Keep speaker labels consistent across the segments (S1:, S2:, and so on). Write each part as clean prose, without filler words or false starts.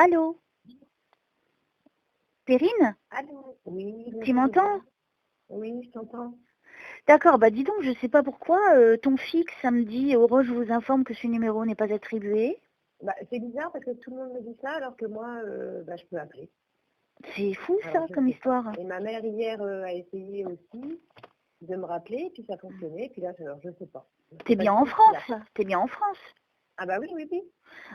S1: Allô? Perrine?
S2: Allô? Oui,
S1: Tu
S2: bonjour,
S1: m'entends?
S2: Oui, je t'entends.
S1: D'accord, bah dis donc, je sais pas pourquoi, ton fixe, ça me dit, Aurore, je vous informe que ce numéro n'est pas attribué.
S2: Bah, c'est bizarre parce que tout le monde me dit ça alors que moi, je peux appeler.
S1: C'est fou
S2: Alors,
S1: ça,
S2: je
S1: comme
S2: sais pas.
S1: histoire.
S2: Et ma mère hier a essayé aussi de me rappeler, puis ça fonctionnait, puis là, alors, je sais pas.
S1: T'es bien en France, t'es bien en France.
S2: Ah bah oui, oui, oui.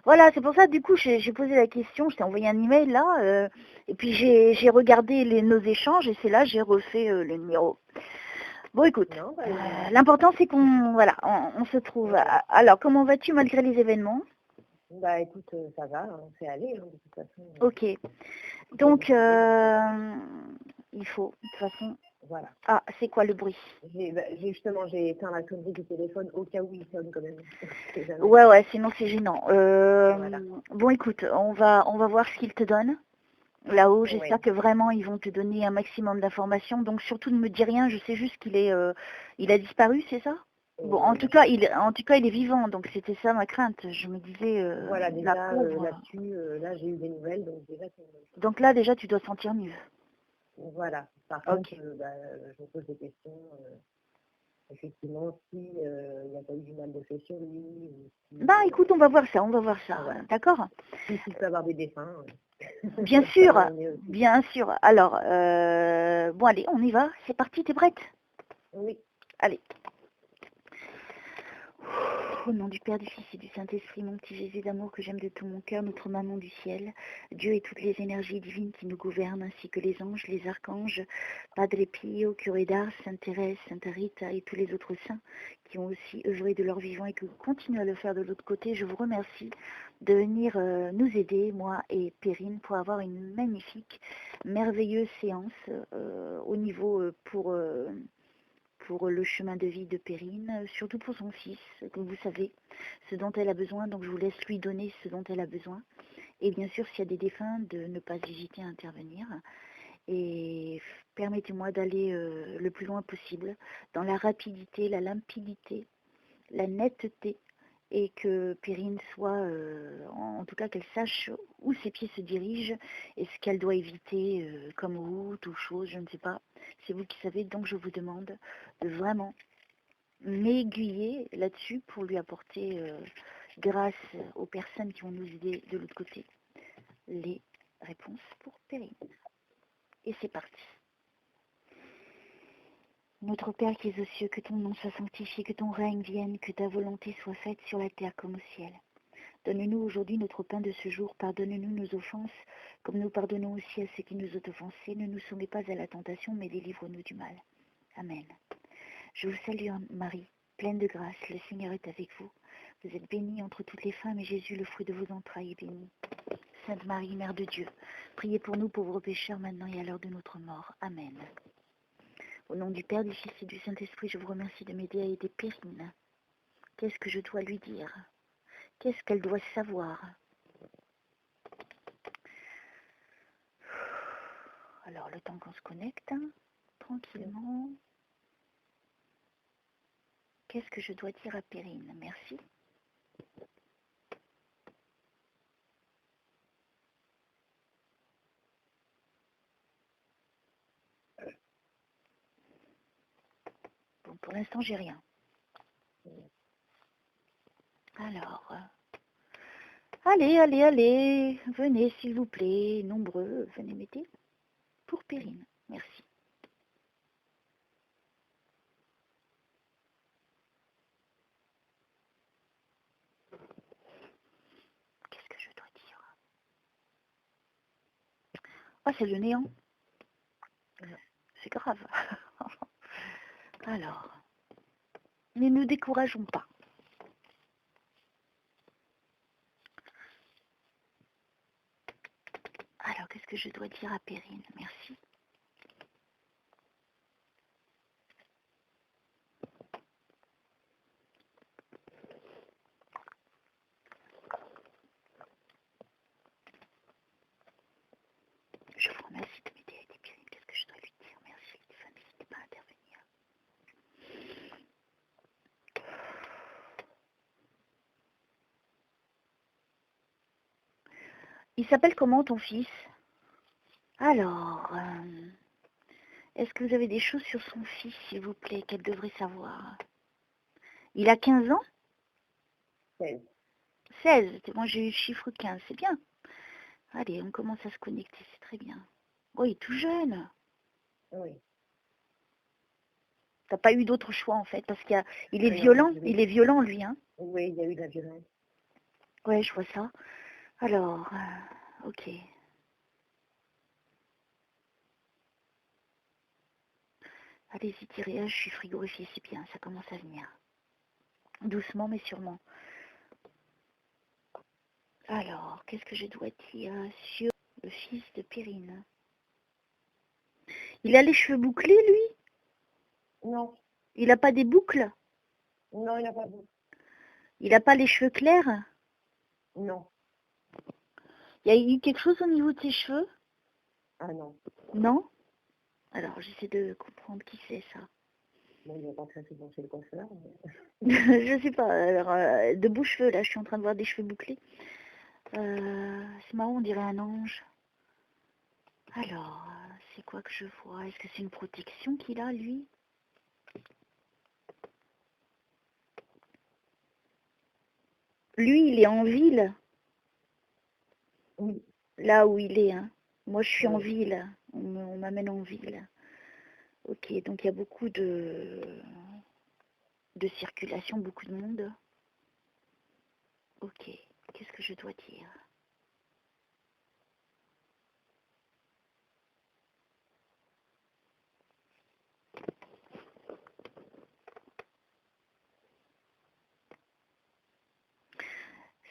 S1: Voilà, c'est pour ça, du coup, j'ai posé la question, je t'ai envoyé un email là, et puis j'ai regardé nos échanges, et c'est là j'ai refait le numéro. Bon, écoute,
S2: Non, bah,
S1: l'important c'est qu'on voilà, on se trouve.
S2: voilà.
S1: Alors, comment vas-tu malgré les événements?
S2: Bah écoute, ça va, on fait aller, hein, de toute façon.
S1: Ok. Donc, il faut, de toute façon...
S2: Voilà.
S1: Ah, c'est quoi le bruit?
S2: J'ai éteint la sonnerie du téléphone au cas où il sonne quand même.
S1: Ouais, sinon c'est gênant.
S2: Voilà.
S1: Bon, écoute, on va voir ce qu'ils te donnent. Là-haut, j'espère
S2: Ouais.
S1: que vraiment ils vont te donner un maximum d'informations. Donc surtout ne me dis rien, je sais juste qu'il est, il a disparu, c'est ça? Bon, en tout cas, il est vivant, donc c'était ça ma crainte. Je me disais,
S2: Voilà,
S1: la
S2: déjà
S1: pauvre.
S2: là-dessus, là j'ai eu des nouvelles, donc déjà c'est une bonne chose.
S1: Donc là, déjà, tu dois te sentir mieux.
S2: Voilà. Par
S1: Ok.
S2: contre, je me pose des questions. Effectivement, si il n'y a pas eu du mal de fait sur lui. Ou si,
S1: Bah écoute, on va voir ça,
S2: voilà.
S1: d'accord?
S2: Si tu peux avoir des dessins.
S1: Bien
S2: ça
S1: sûr,
S2: m'aurait mieux aussi.
S1: bien sûr. Alors, bon allez, on y va, c'est parti, t'es prête?
S2: Oui.
S1: Allez. Au nom du Père, du Fils et du Saint-Esprit, mon petit Jésus d'amour que j'aime de tout mon cœur, notre maman du ciel, Dieu et toutes les énergies divines qui nous gouvernent, ainsi que les anges, les archanges, Padre Pio, Curé d'Ars, Sainte Thérèse, Sainte Rita et tous les autres saints qui ont aussi œuvré de leur vivant et qui continuent à le faire de l'autre côté, je vous remercie de venir nous aider, moi et Perrine, pour avoir une magnifique, merveilleuse séance au niveau pour le chemin de vie de Perrine, surtout pour son fils, comme vous savez, ce dont elle a besoin, donc je vous laisse lui donner ce dont elle a besoin. Et bien sûr, s'il y a des défunts, de ne pas hésiter à intervenir. Et permettez-moi d'aller le plus loin possible, dans la rapidité, la limpidité, la netteté, et que Perrine soit, en tout cas qu'elle sache où ses pieds se dirigent et ce qu'elle doit éviter comme route ou chose, je ne sais pas. C'est vous qui savez, donc je vous demande de vraiment m'aiguiller là-dessus pour lui apporter, grâce aux personnes qui vont nous aider de l'autre côté, les réponses pour Perrine. Et c'est parti. Notre Père qui es aux cieux, que ton nom soit sanctifié, que ton règne vienne, que ta volonté soit faite sur la terre comme au ciel. Donne-nous aujourd'hui notre pain de ce jour, pardonne-nous nos offenses, comme nous pardonnons aussi à ceux qui nous ont offensés. Ne nous soumets pas à la tentation, mais délivre-nous du mal. Amen. Je vous salue, Marie, pleine de grâce, le Seigneur est avec vous. Vous êtes bénie entre toutes les femmes, et Jésus, le fruit de vos entrailles, est béni. Sainte Marie, Mère de Dieu, priez pour nous pauvres pécheurs, maintenant et à l'heure de notre mort. Amen. Au nom du Père, du Fils et du Saint-Esprit, je vous remercie de m'aider à aider Perrine. Qu'est-ce que je dois lui dire? Qu'est-ce qu'elle doit savoir? Alors, le temps qu'on se connecte, tranquillement. Qu'est-ce que je dois dire à Perrine? Merci. Bon, pour l'instant, j'ai rien. Alors, allez, venez s'il vous plaît, nombreux, venez m'aider pour Perrine. Merci. Qu'est-ce que je dois dire? Ah, c'est le néant. C'est grave. Alors, ne nous décourageons pas. Alors, qu'est-ce que je dois dire à Perrine? Merci. Je vous remercie de m'aider à aider Perrine. Qu'est-ce que je dois lui dire? Merci, Stéphane, n'hésitez pas à intervenir. Il s'appelle comment ton fils? Alors, est-ce que vous avez des choses sur son fils, s'il vous plaît, qu'elle devrait savoir? Il a 15 ans?
S2: 16.
S1: 16. Moi j'ai eu le chiffre 15, c'est bien. Allez, on commence à se connecter, c'est très bien. Oh, il est tout jeune.
S2: Oui.
S1: T'as pas eu d'autre choix en fait, parce qu'il est
S2: Non,
S1: violent, il est violent lui, hein.
S2: oui, il y a eu de la violence.
S1: Ouais, je vois ça. Alors, ok. Allez-y, tirez, je suis frigorifiée, c'est bien, ça commence à venir. Doucement mais sûrement. Alors, qu'est-ce que je dois dire sur le fils de Perrine? Il a les cheveux bouclés, lui?
S2: Non.
S1: Il n'a pas des boucles?
S2: Non, il n'a pas beaucoup.
S1: Il n'a pas les cheveux clairs?
S2: Non.
S1: Il y a eu quelque chose au niveau de ses cheveux?
S2: Ah non.
S1: Non? Alors, j'essaie de comprendre qui c'est, ça.
S2: Bon, il va pas très souvent chez le coiffeur.
S1: Je sais pas. Alors, de beaux cheveux, là, je suis en train de voir des cheveux bouclés. C'est marrant, on dirait un ange. Alors, c'est quoi que je vois? Est-ce que c'est une protection qu'il a, lui? Lui, il est en ville?
S2: Oui.
S1: Là où il est, hein. Moi, je suis en
S2: Oui.
S1: ville. On m'amène en ville. Ok, donc il y a beaucoup de circulation, beaucoup de monde. Ok, qu'est-ce que je dois dire?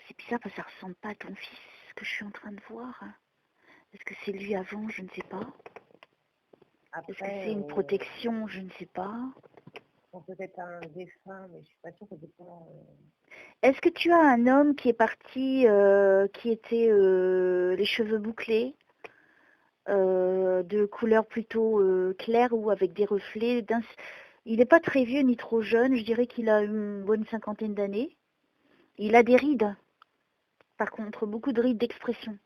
S1: C'est bizarre parce que ça ressemble pas à ton fils que je suis en train de voir. Est-ce que c'est lui avant? Je ne sais pas. Est-ce que c'est une protection? Je ne sais pas.
S2: Peut-être un défunt, mais je suis pas sûre que c'est pas...
S1: Est-ce que tu as un homme qui est parti, qui était les cheveux bouclés, de couleur plutôt claire ou avec des reflets Il n'est pas très vieux ni trop jeune, je dirais qu'il a une bonne cinquantaine d'années. Il a des rides, par contre, beaucoup de rides d'expression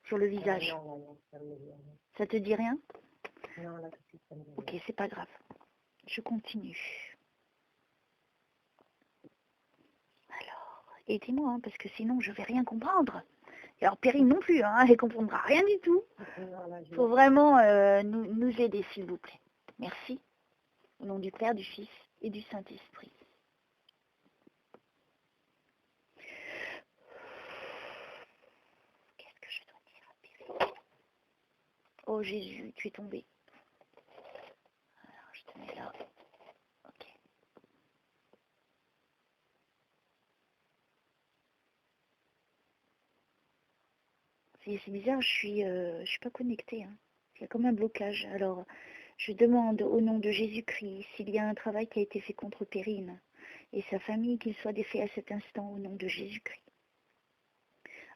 S1: sur le visage.
S2: Non, ça me dit rien.
S1: Ça te dit rien?
S2: Non, là, tout de suite, ça me dit rien.
S1: Ok, c'est pas grave. Je continue. Alors, aidez-moi, hein, parce que sinon je vais rien comprendre. Et alors Perrine non plus, hein, elle ne comprendra rien du tout. Il faut vraiment nous aider, s'il vous plaît. Merci. Au nom du Père, du Fils et du Saint-Esprit. Qu'est-ce que je dois dire à Perrine? Oh Jésus, tu es tombé. Alors, je te mets là. Ok. C'est bizarre, je suis pas connectée. Hein. Il y a comme un blocage. Alors, je demande au nom de Jésus-Christ s'il y a un travail qui a été fait contre Perrine et sa famille, qu'il soit défait à cet instant au nom de Jésus-Christ,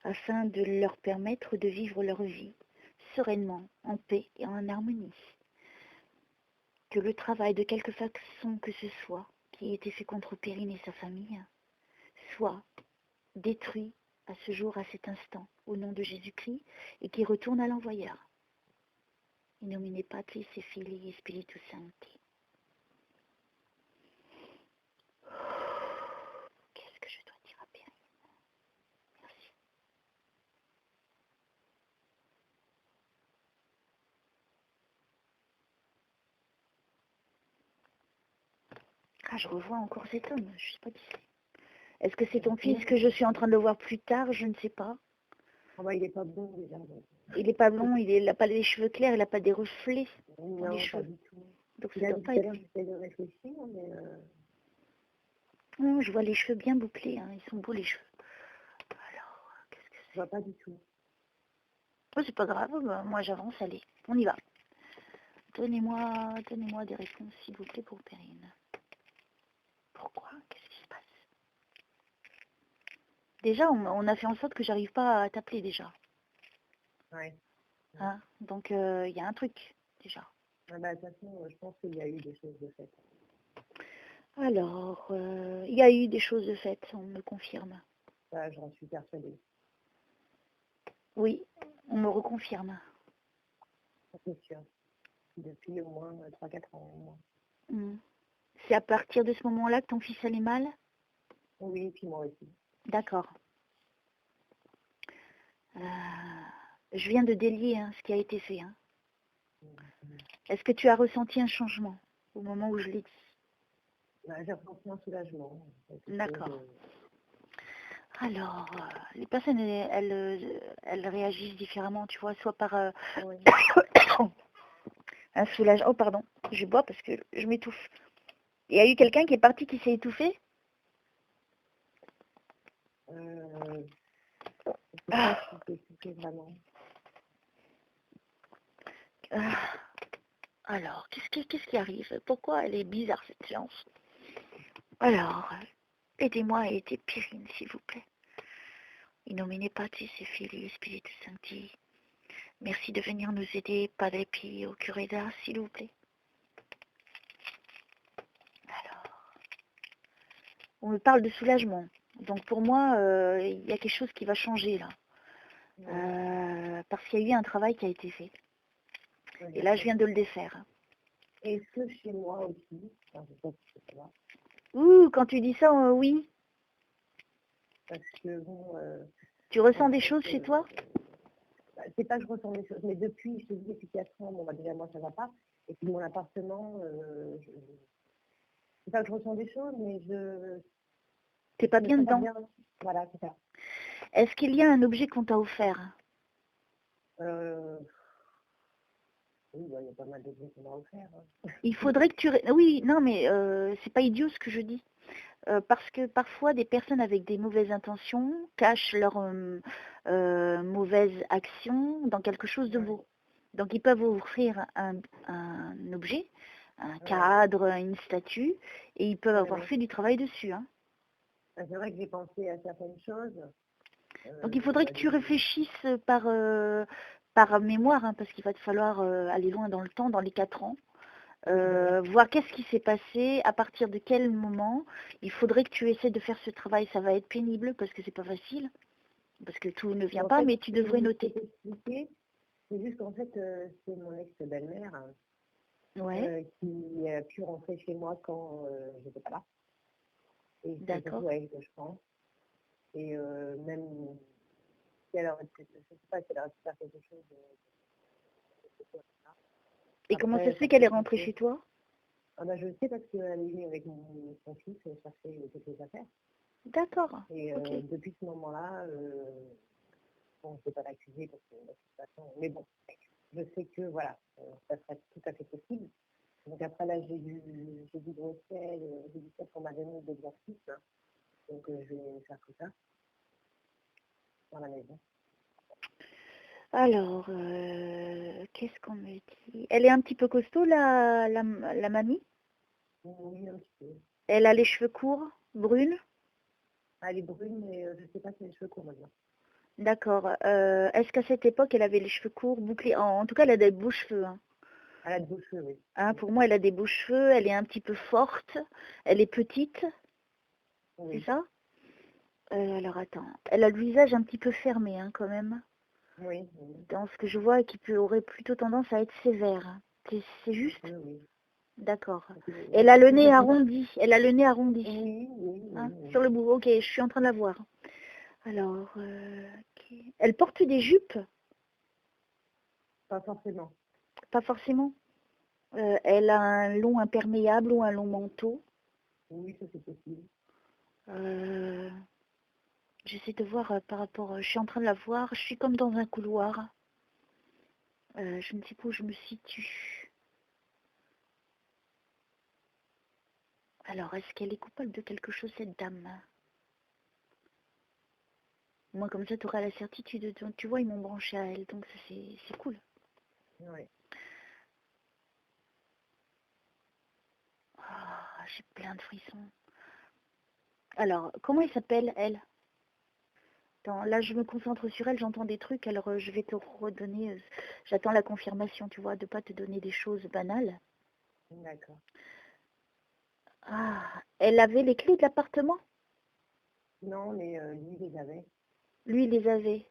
S1: afin de leur permettre de vivre leur vie sereinement, en paix et en harmonie. Que le travail de quelque façon que ce soit qui a été fait contre Perrine et sa famille soit détruit à ce jour, à cet instant, au nom de Jésus-Christ, et qui retourne à l'envoyeur. In nomine Patris et Filii et Spiritus Sancti. Qu'est-ce que je dois dire à Perrine? Merci. Ah, je revois encore cet homme, je ne sais pas qui c'est. Est-ce que c'est ton fils que je suis en train de le voir plus tard? Je ne sais pas.
S2: Ah bah, il n'est pas bon déjà. Donc.
S1: Il n'est pas blond, il n'a pas les cheveux clairs, il n'a pas des reflets dans les
S2: Non,
S1: cheveux.
S2: pas du tout.
S1: Donc ça
S2: Là,
S1: doit
S2: tout
S1: pas
S2: à
S1: être
S2: l'heure,
S1: lui.
S2: j'essaie de réfléchir, mais...
S1: Non, je vois les cheveux bien bouclés, hein. Ils sont beaux les cheveux. Alors, qu'est-ce que
S2: je
S1: c'est?
S2: vois pas du tout.
S1: Oh, c'est pas grave, bah, moi j'avance, allez, on y va. Donnez-moi des réponses, s'il vous plaît, pour Perrine. Pourquoi? Qu'est-ce qui se passe? Déjà, on a fait en sorte que j'arrive pas à t'appeler déjà.
S2: Ouais.
S1: Hein, donc, il y a un truc, déjà.
S2: Ah bah, de toute façon, je pense qu'il y a eu des choses de fait.
S1: Alors, il y a eu des choses de faites, on me confirme.
S2: Ça, j'en suis persuadée.
S1: Oui, on me reconfirme.
S2: Ça, c'est sûr. Depuis au moins 3-4 ans. Au moins.
S1: Hmm. C'est à partir de ce moment-là que ton fils allait mal?
S2: Oui, puis moi aussi.
S1: D'accord. Je viens de délier ce qui a été fait. Est-ce que tu as ressenti un changement au moment où je l'ai dit?
S2: J'ai ressenti un soulagement.
S1: D'accord. Alors, les personnes, elles réagissent différemment, tu vois, soit par
S2: Oui.
S1: un soulagement. Oh, pardon, je bois parce que je m'étouffe. Il y a eu quelqu'un qui est parti qui s'est étouffé?
S2: C'est vraiment.
S1: Alors, qu'est-ce qui arrive? Pourquoi elle est bizarre cette séance? Alors, aidez-moi à aider Pyrrhine, s'il vous plaît. In nomine Patris et Filii Spiritus Sancti. Merci de venir nous aider, Padre Pio Cureda, s'il vous plaît. Alors, on me parle de soulagement. Donc pour moi, il y a quelque chose qui va changer là. Parce qu'il y a eu un travail qui a été fait. Et là, je viens de le défaire.
S2: Est-ce que chez moi aussi, enfin, je sais pas si c'est ça.
S1: Ouh, quand tu dis ça, oui.
S2: Parce que bon.
S1: Tu ressens des choses chez toi?
S2: C'est pas que je ressens des choses, mais depuis, je te dis, depuis 4 ans, bon, bah, déjà, moi, ça va pas. Et puis, mon appartement, c'est pas que je ressens des choses, mais
S1: T'es pas bien dedans?
S2: Voilà, c'est ça.
S1: Est-ce qu'il y a un objet qu'on t'a offert?
S2: Oui, bah, il y a pas mal d'objets qu'on m'a offert.
S1: Il faudrait que tu... Oui, non, mais c'est pas idiot ce que je dis. Parce que parfois, des personnes avec des mauvaises intentions cachent leurs mauvaises actions dans quelque chose de beau. Donc, ils peuvent offrir un objet, un cadre, une statue, et ils peuvent avoir fait du travail dessus. Hein.
S2: C'est vrai que j'ai pensé à certaines choses.
S1: Donc, il faudrait que tu réfléchisses par mémoire, hein, parce qu'il va te falloir aller loin dans le temps, dans les 4 ans. Voir qu'est-ce qui s'est passé, à partir de quel moment. Il faudrait que tu essaies de faire ce travail. Ça va être pénible parce que c'est pas facile, parce que tout ne vient pas, mais tu devrais noter.
S2: C'est juste qu'en fait, c'est mon ex-belle-mère qui a pu rentrer chez moi quand j'étais pas là. Et c'est surtout à elle que je pense. Et même si elle aurait pu, je sais pas si elle aurait pu faire quelque chose.
S1: Et comment ça se fait qu'elle est rentrée chez toi?
S2: Je sais parce qu'elle est venue avec son fils chercher quelques affaires.
S1: D'accord.
S2: Et depuis ce moment-là, bon, je ne vais pas l'accuser parce que la situation. Mais bon, je sais que voilà, ça serait tout à fait possible. Donc après là, j'ai du Bruxelles, j'ai du fait qu'on m'a donné d'exercice. Donc je vais faire tout ça dans la maison.
S1: Alors, qu'est-ce qu'on me dit? Elle est un petit peu costaud, la mamie?
S2: Oui, un petit peu.
S1: Elle a les cheveux courts, brunes?
S2: Elle est brune, mais je ne sais pas si elle a les cheveux courts maintenant.
S1: D'accord. Est-ce qu'à cette époque, elle avait les cheveux courts, bouclés? En tout cas, elle a des beaux cheveux. Hein.
S2: Elle a de beaux cheveux, oui.
S1: Hein, pour moi, elle a des beaux cheveux, elle est un petit peu forte, elle est petite, c'est ça? Alors attends, elle a le visage un petit peu fermé hein, quand même.
S2: Oui.
S1: Dans ce que je vois, aurait plutôt tendance à être sévère. C'est juste?
S2: Oui.
S1: D'accord. Elle a le nez arrondi. Elle a le nez arrondi.
S2: Oui.
S1: Hein, sur le bout. Ok, je suis en train de la voir. Alors, elle porte des jupes?
S2: Pas forcément.
S1: Pas forcément. Elle a un long imperméable ou un long manteau?
S2: Oui, ça c'est possible.
S1: J'essaie de voir par rapport... je suis en train de la voir. Je suis comme dans un couloir. Je ne sais pas où je me situe. Alors, est-ce qu'elle est coupable de quelque chose, cette dame? Moi, comme ça, tu auras la certitude. Donc, tu vois, ils m'ont branché à elle. Donc, ça, c'est cool.
S2: Oui.
S1: Oh, j'ai plein de frissons. Alors, comment elle s'appelle, elle? Attends, là, je me concentre sur elle, j'entends des trucs, alors je vais te redonner... j'attends la confirmation, tu vois, de ne pas te donner des choses banales.
S2: D'accord.
S1: Ah, elle avait les clés de l'appartement?
S2: Non, mais lui, il les avait.
S1: Lui, il les avait.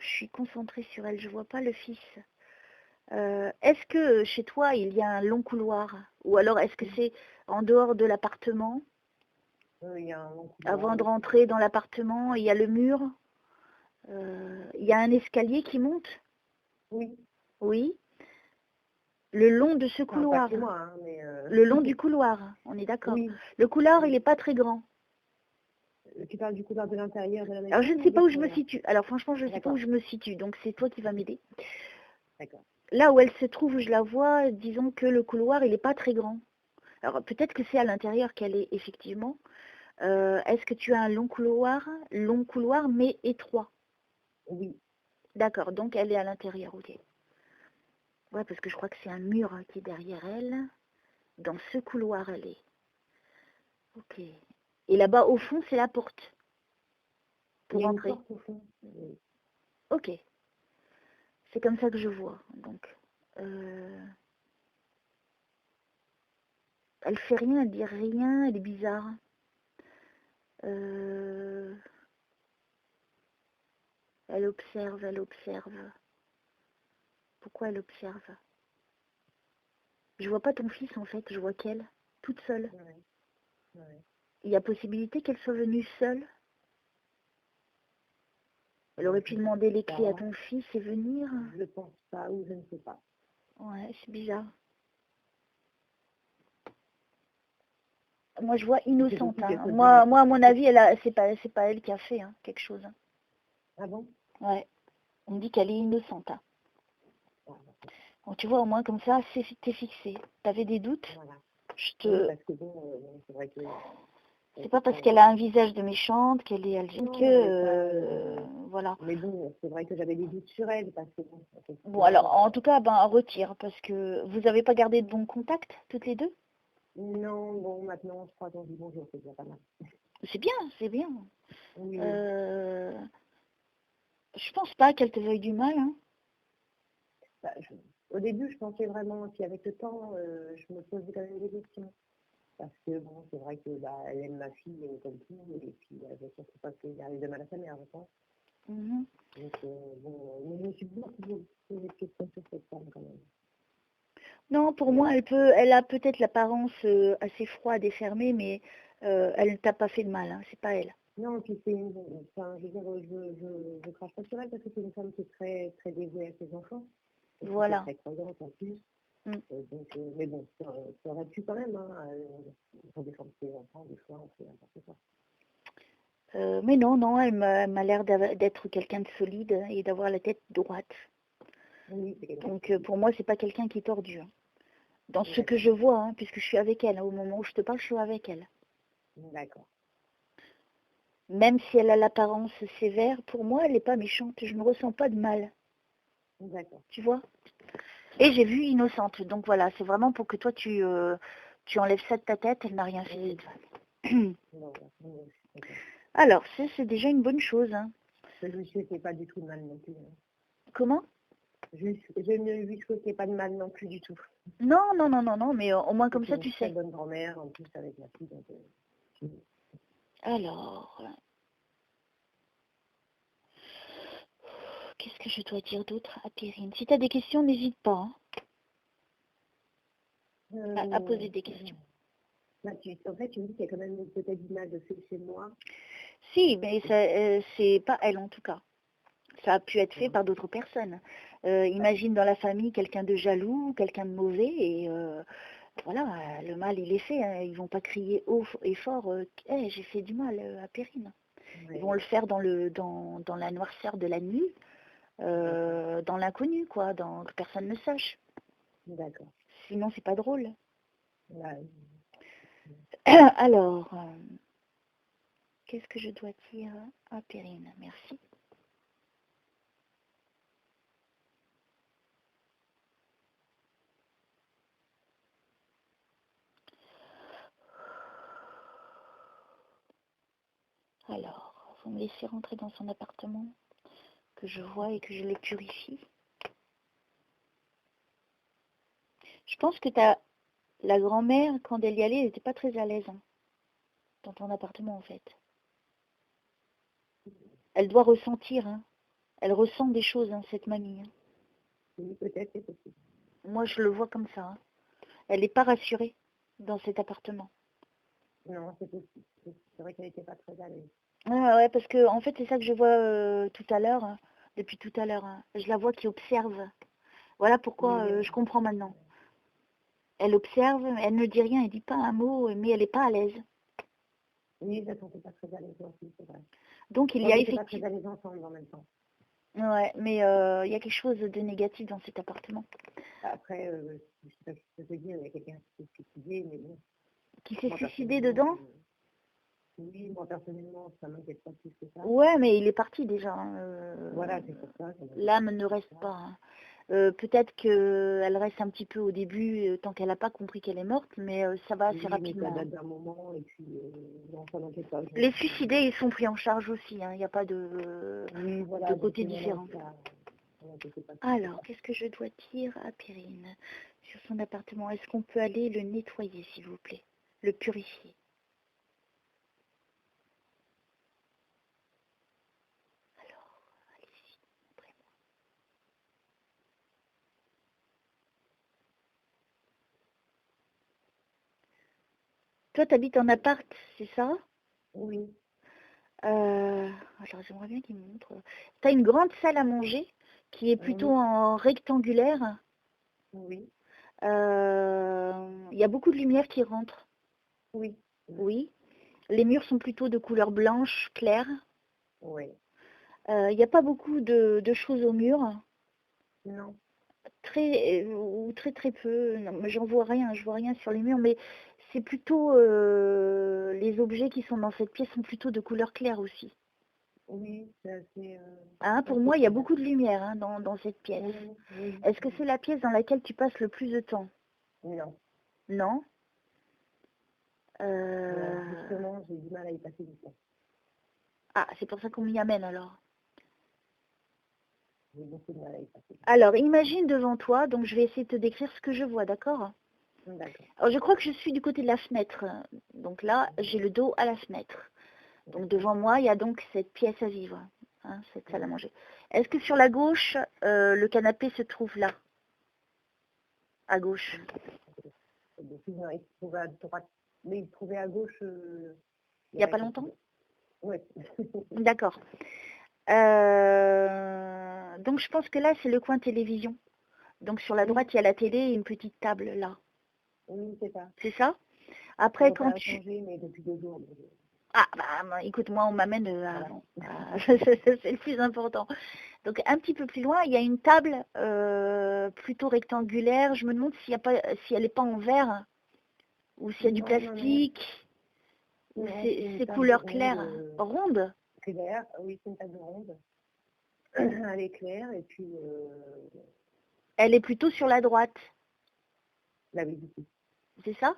S1: Je suis concentrée sur elle, je vois pas le fils. Est-ce que chez toi, il y a un long couloir? Ou alors, est-ce que c'est en dehors de l'appartement?
S2: Il y a un long
S1: Avant de
S2: couloir.
S1: rentrer dans l'appartement, il y a le mur? Il y a un escalier qui monte?
S2: Oui.
S1: Oui. Le long de ce
S2: Enfin, pas
S1: couloir?
S2: chez moi, hein, mais...
S1: Le long du couloir, on est d'accord.
S2: Oui.
S1: Le couloir,
S2: Oui.
S1: il n'est pas très grand.
S2: Tu parles du couloir de l'intérieur de la maison?
S1: Alors, je ne
S2: ou
S1: sais pas où je me
S2: l'extérieur?
S1: situe. Alors, franchement, je ne sais pas où
S2: D'accord.
S1: je me situe. Donc, c'est toi qui vas m'aider.
S2: D'accord.
S1: Là où elle se trouve, je la vois, disons que le couloir, il n'est pas très grand. Alors, peut-être que c'est à l'intérieur qu'elle est, effectivement. Est-ce que tu as un long couloir, mais étroit?
S2: Oui.
S1: D'accord, donc elle est à l'intérieur, ok. Ouais, parce que je crois que c'est un mur qui est derrière elle. Dans ce couloir, elle est. Ok. Et là-bas, au fond, c'est la porte
S2: Il
S1: pour
S2: y a une
S1: entrer.
S2: porte au fond. Oui.
S1: Ok. C'est comme ça que je vois. Donc, elle fait rien, elle dit rien, elle est bizarre. Elle observe, elle observe. Pourquoi elle observe? Je vois pas ton fils en fait, je vois qu'elle, toute seule.
S2: Ouais. Ouais.
S1: Il y a possibilité qu'elle soit venue seule? Elle aurait pu demander les clés à ton fils et venir?
S2: Je pense pas, ou je ne sais pas.
S1: Ouais, c'est bizarre. Moi, je vois innocente. Hein. Moi, à mon avis, c'est pas elle qui a fait hein, quelque chose. Hein.
S2: Ah bon?
S1: Ouais. On me dit qu'elle est innocente. Hein.
S2: Ah,
S1: Donc, tu vois, au moins, comme ça, t'es fixé. T'avais des doutes?
S2: voilà.
S1: Je te...
S2: Oui, parce que bon, c'est vrai que...
S1: C'est pas parce qu'elle a un visage de méchante, qu'elle est algérienne que... voilà.
S2: Mais bon, c'est vrai que j'avais des doutes sur elle, parce que bon...
S1: Bon, alors, en tout cas, ben, retire, parce que vous n'avez pas gardé de bon contact, toutes les deux?
S2: Non, bon, maintenant, je crois qu'on dit bonjour, c'est déjà pas mal.
S1: C'est bien, c'est bien.
S2: Oui.
S1: Je pense pas qu'elle te veuille du mal, hein.
S2: Bah, au début, je pensais vraiment, puis avec le temps, je me posais quand même des questions. Parce que bon, c'est vrai que bah, elle aime ma fille comme tout, et puis elle veut surtout pas qu'il arrive de mal à sa mère, je pense. Donc bon, je me suis beaucoup posé des questions sur cette femme quand même.
S1: Non, pour moi, elle a peut-être l'apparence assez froide et fermée, mais elle ne t'a pas fait de mal, hein, c'est pas elle.
S2: Non, puis c'est une, enfin, je veux dire, je crache pas sur elle parce que c'est une femme qui est très, très dévouée à ses enfants. Et
S1: Voilà.
S2: qui est très croyante en plus. Donc, mais bon, ça aurait pu quand même, hein, pour défendre ses enfants, des fois, on fait n'importe quoi.
S1: Mais non, elle m'a l'air d'être quelqu'un de solide et d'avoir la tête droite.
S2: Oui,
S1: donc pour moi, c'est pas quelqu'un qui est tordu. Hein. Dans ce que je vois, hein, puisque je suis avec elle, hein, au moment où je te parle, je suis avec elle.
S2: D'accord.
S1: Même si elle a l'apparence sévère, pour moi, elle n'est pas méchante. Je ne ressens pas de mal.
S2: D'accord.
S1: Tu vois? Et j'ai vu innocente. Donc voilà, c'est vraiment pour que toi, tu enlèves ça de ta tête. Elle n'a rien fait, cette femme. Alors, c'est déjà une bonne chose. Hein.
S2: Je ne lui souhaitais pas du tout de mal non plus. Hein.
S1: Comment?
S2: Je ne lui souhaitais pas de mal non plus du tout.
S1: Non, mais au moins comme ça, tu sais.
S2: Une très bonne grand-mère, en plus, avec ma fille. Donc,
S1: alors, qu'est-ce que je dois dire d'autre à Perrine? Si tu as des questions, n'hésite pas hein, à poser des questions.
S2: Là, en fait, tu me dis qu'il y a quand même peut-être du mal de fait chez moi.
S1: Si, mais c'est pas elle en tout cas. Ça a pu être fait par d'autres personnes. Imagine dans la famille quelqu'un de jaloux, quelqu'un de mauvais, et voilà, le mal il est fait. Hein. Ils vont pas crier haut et fort, hey, j'ai fait du mal à Perrine. Ouais. Ils vont le faire dans la noirceur de la nuit, dans l'inconnu, quoi, que personne ne sache.
S2: D'accord.
S1: Sinon, c'est pas drôle.
S2: Ouais.
S1: Alors, qu'est-ce que je dois dire à Perrine? Merci. Alors, vous me laissez rentrer dans son appartement, que je vois et que je le purifie. Je pense que la grand-mère, quand elle y allait, elle n'était pas très à l'aise hein, dans ton appartement en fait. Elle doit ressentir, hein. Elle ressent des choses, hein, cette mamie, hein.
S2: Oui, peut-être, c'est possible.
S1: Moi, je le vois comme ça, hein. Elle n'est pas rassurée dans cet appartement.
S2: Non, c'est possible. C'est vrai qu'elle n'était pas très à l'aise.
S1: Ah ouais, parce que en fait, c'est ça que je vois tout à l'heure, hein, depuis tout à l'heure, hein. Je la vois qui observe. Voilà pourquoi
S2: Oui,
S1: je comprends maintenant. Elle observe, elle ne dit rien, elle dit pas un mot, mais elle n'est pas à l'aise.
S2: oui, je ne sentais pas très à l'aise aussi, c'est vrai.
S1: Donc il
S2: On
S1: y a
S2: n'était pas très
S1: effectivement...
S2: à l'aise ensemble en même temps.
S1: Ouais, mais il y a quelque chose de négatif dans cet appartement.
S2: Après, je ne sais pas ce que je peux te dire, il y a quelqu'un qui s'est suicidé, mais bon,
S1: Qui s'est
S2: moi
S1: suicidé
S2: personnellement,
S1: dedans?
S2: oui, moi personnellement, ça m'inquiète pas plus que ça.
S1: Ouais, mais il est parti déjà, hein.
S2: Voilà, c'est pour ça.
S1: L'âme ne reste pas, hein. Peut-être qu'elle reste un petit peu au début, tant qu'elle n'a pas compris qu'elle est morte, mais ça va assez
S2: Oui, mais ça
S1: rapidement, hein.
S2: date d'un moment, et puis, non, ça m'inquiète pas.
S1: Les suicidés, ils sont pris en charge aussi, hein. Il n'y a pas
S2: Oui, voilà,
S1: de côté différent. Alors, qu'est-ce que je dois dire à Perrine sur son appartement? Est-ce qu'on peut aller le nettoyer, s'il vous plaît? Le purifier? Alors, allez-y, montrez-moi. Toi, tu habites en appart, c'est ça?
S2: Oui,
S1: Alors, j'aimerais bien qu'il me montre. Tu as une grande salle à manger qui est plutôt
S2: oui,
S1: en rectangulaire.
S2: oui,
S1: Il y a beaucoup de lumière qui rentre.
S2: oui,
S1: Oui. Les murs sont plutôt de couleur blanche claire.
S2: oui,
S1: Il n'y a pas beaucoup de choses au mur.
S2: non,
S1: Ou très très peu. Non, mais j'en vois rien, je vois rien sur les murs, mais c'est plutôt les objets qui sont dans cette pièce sont plutôt de couleur claire aussi.
S2: oui, c'est assez,
S1: Hein, pour moi, il y a beaucoup de lumière, hein, dans cette pièce.
S2: oui, oui,
S1: Est-ce que c'est la pièce dans laquelle tu passes le plus de temps?
S2: non.
S1: Non?
S2: Justement, j'ai du mal à y passer du temps.
S1: Ah, c'est pour ça qu'on m'y amène alors.
S2: J'ai beaucoup de mal à y passer.
S1: Alors, imagine devant toi, donc je vais essayer de te décrire ce que je vois, d'accord?
S2: D'accord.
S1: Alors, je crois que je suis du côté de la fenêtre. Donc là, j'ai le dos à la fenêtre. Donc devant moi, il y a donc cette pièce à vivre, hein, cette salle à manger. Est-ce que sur la gauche, le canapé se trouve là? À gauche?
S2: Donc, il se trouvait à droite, mais il se trouvait à gauche.
S1: Il n'y a pas longtemps?
S2: Oui.
S1: D'accord. Donc je pense que là, c'est le coin télévision. Donc sur la droite, il y a la télé et une petite table là.
S2: Oui, c'est ça.
S1: C'est ça? Après,
S2: On
S1: quand
S2: a
S1: tu...
S2: changé, mais depuis 2 jours.
S1: Ah, bah, écoute, moi, on m'amène
S2: Voilà.
S1: avant. C'est le plus important. Donc, un petit peu plus loin, il y a une table plutôt rectangulaire. Je me demande s'il y a pas, si elle n'est pas en verre ou s'il y a du
S2: Non, non, non.
S1: plastique ou
S2: Non,
S1: c'est couleur claire. Ronde?
S2: Claire, oui, c'est une table ronde. Elle est claire, et puis
S1: Elle est plutôt sur la droite.
S2: la visite.
S1: C'est ça?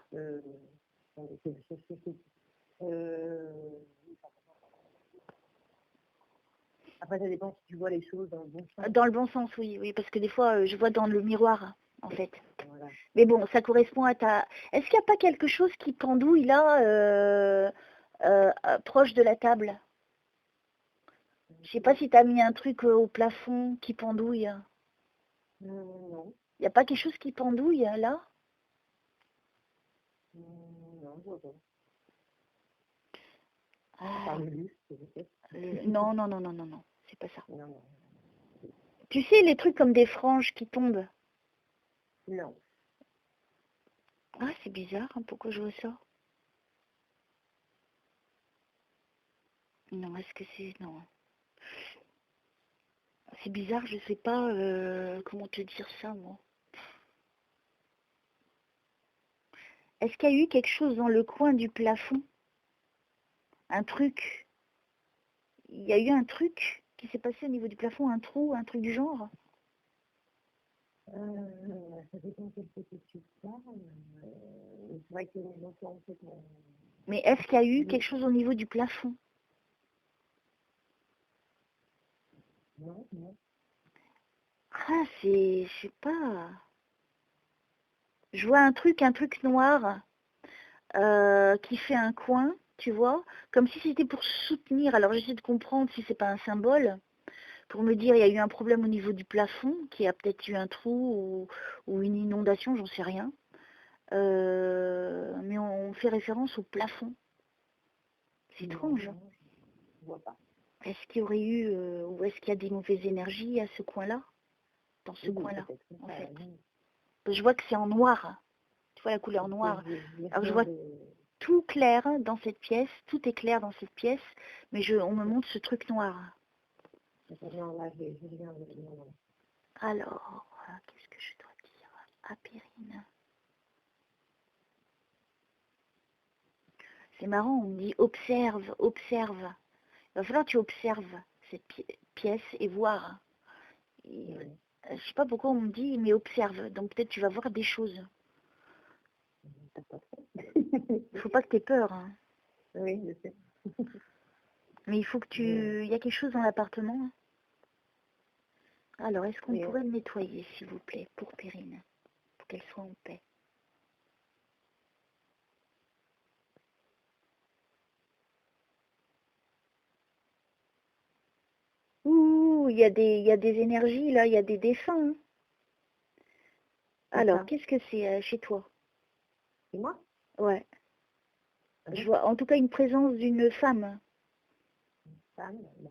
S2: Après, ça dépend si tu vois les choses dans le bon sens.
S1: Dans le bon sens, oui, oui, parce que des fois, je vois dans le miroir, en fait.
S2: Voilà.
S1: Mais bon, ça correspond à ta... Est-ce qu'il n'y a pas quelque chose qui pendouille là, proche de la table? Je sais pas si tu as mis un truc au plafond qui pendouille.
S2: Non.
S1: Il n'y a pas quelque chose qui pendouille là?
S2: Non, je vois pas.
S1: Ah,
S2: Le lustre, peut-être.
S1: non, non, non, non, non, non, c'est pas ça.
S2: Non.
S1: Tu sais, les trucs comme des franges qui tombent.
S2: Non.
S1: Ah, c'est bizarre, hein, pourquoi je vois ça? Non, est-ce que c'est... Non. C'est bizarre, je sais pas comment te dire ça, moi. Est-ce qu'il y a eu quelque chose dans le coin du plafond? Un truc? Il y a eu un truc qui s'est passé au niveau du plafond, un trou, un truc du genre?
S2: Ça dépend quel côté tu parles. C'est vrai que les enfants, en fait,
S1: Mais est-ce qu'il y a eu quelque chose au niveau du plafond?
S2: non.
S1: Ah, c'est... Je sais pas. Je vois un truc noir qui fait un coin, tu vois, comme si c'était pour soutenir. Alors j'essaie de comprendre si c'est pas un symbole, pour me dire il y a eu un problème au niveau du plafond, qui a peut-être eu un trou ou une inondation, j'en sais rien. Mais on fait référence au plafond. C'est étrange.
S2: Non, je vois pas.
S1: Est-ce qu'il y aurait eu, ou est-ce qu'il y a des mauvaises énergies à ce coin-là? Dans ce
S2: Oui,
S1: coin-là,
S2: peut-être.
S1: en
S2: Ah,
S1: fait.
S2: oui.
S1: Je vois que c'est en noir. Tu vois la couleur
S2: Parce que
S1: noire.
S2: j'ai
S1: Alors je
S2: rien
S1: vois
S2: de...
S1: tout clair dans cette pièce, tout est clair dans cette pièce, mais on me montre ce truc noir.
S2: Non, là, j'ai rien de... Non.
S1: Alors, qu'est-ce que je dois dire à Périne? C'est marrant, on me dit observe, observe. Il va falloir que tu observes cette pièce et voir. Et,
S2: Oui.
S1: je sais pas pourquoi on me dit, mais observe. Donc peut-être tu vas voir des choses.
S2: T'as pas fait.
S1: Il faut pas que tu aies peur. Hein.
S2: Oui, je sais.
S1: Mais il faut que tu... Il y a quelque chose dans l'appartement. Alors, est-ce qu'on
S2: Et,
S1: pourrait le nettoyer, s'il vous plaît, pour Périne, pour qu'elle soit en paix? Ouh, il y a des énergies, là, il y a des défunts. Hein.
S2: c'est
S1: Alors,
S2: ça.
S1: qu'est-ce que c'est chez toi?
S2: C'est moi?
S1: Ouais.
S2: Ah
S1: Je
S2: bon?
S1: vois en tout cas une présence d'une femme.
S2: Femme, bah,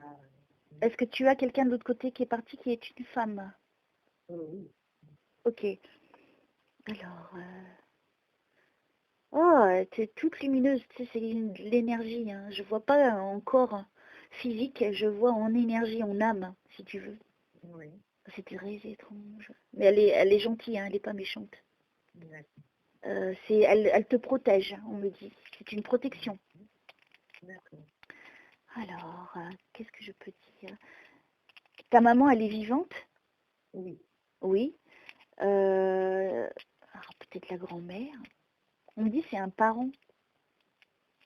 S1: Est-ce que tu as quelqu'un de l'autre côté qui est parti qui est une femme?
S2: oui.
S1: Ok. Alors, oh, c'est toute lumineuse, tu sais, c'est de l'énergie. Hein. Je vois pas en corps physique, je vois en énergie, en âme, si tu veux.
S2: Oui.
S1: C'est très étrange. Mais elle est gentille, hein, elle n'est pas méchante.
S2: D'accord.
S1: Elle te protège, on me dit. C'est une protection.
S2: D'accord.
S1: Alors, qu'est-ce que je peux dire? Ta maman, elle est vivante?
S2: Oui.
S1: Oui. Alors, peut-être la grand-mère. On me dit c'est un parent.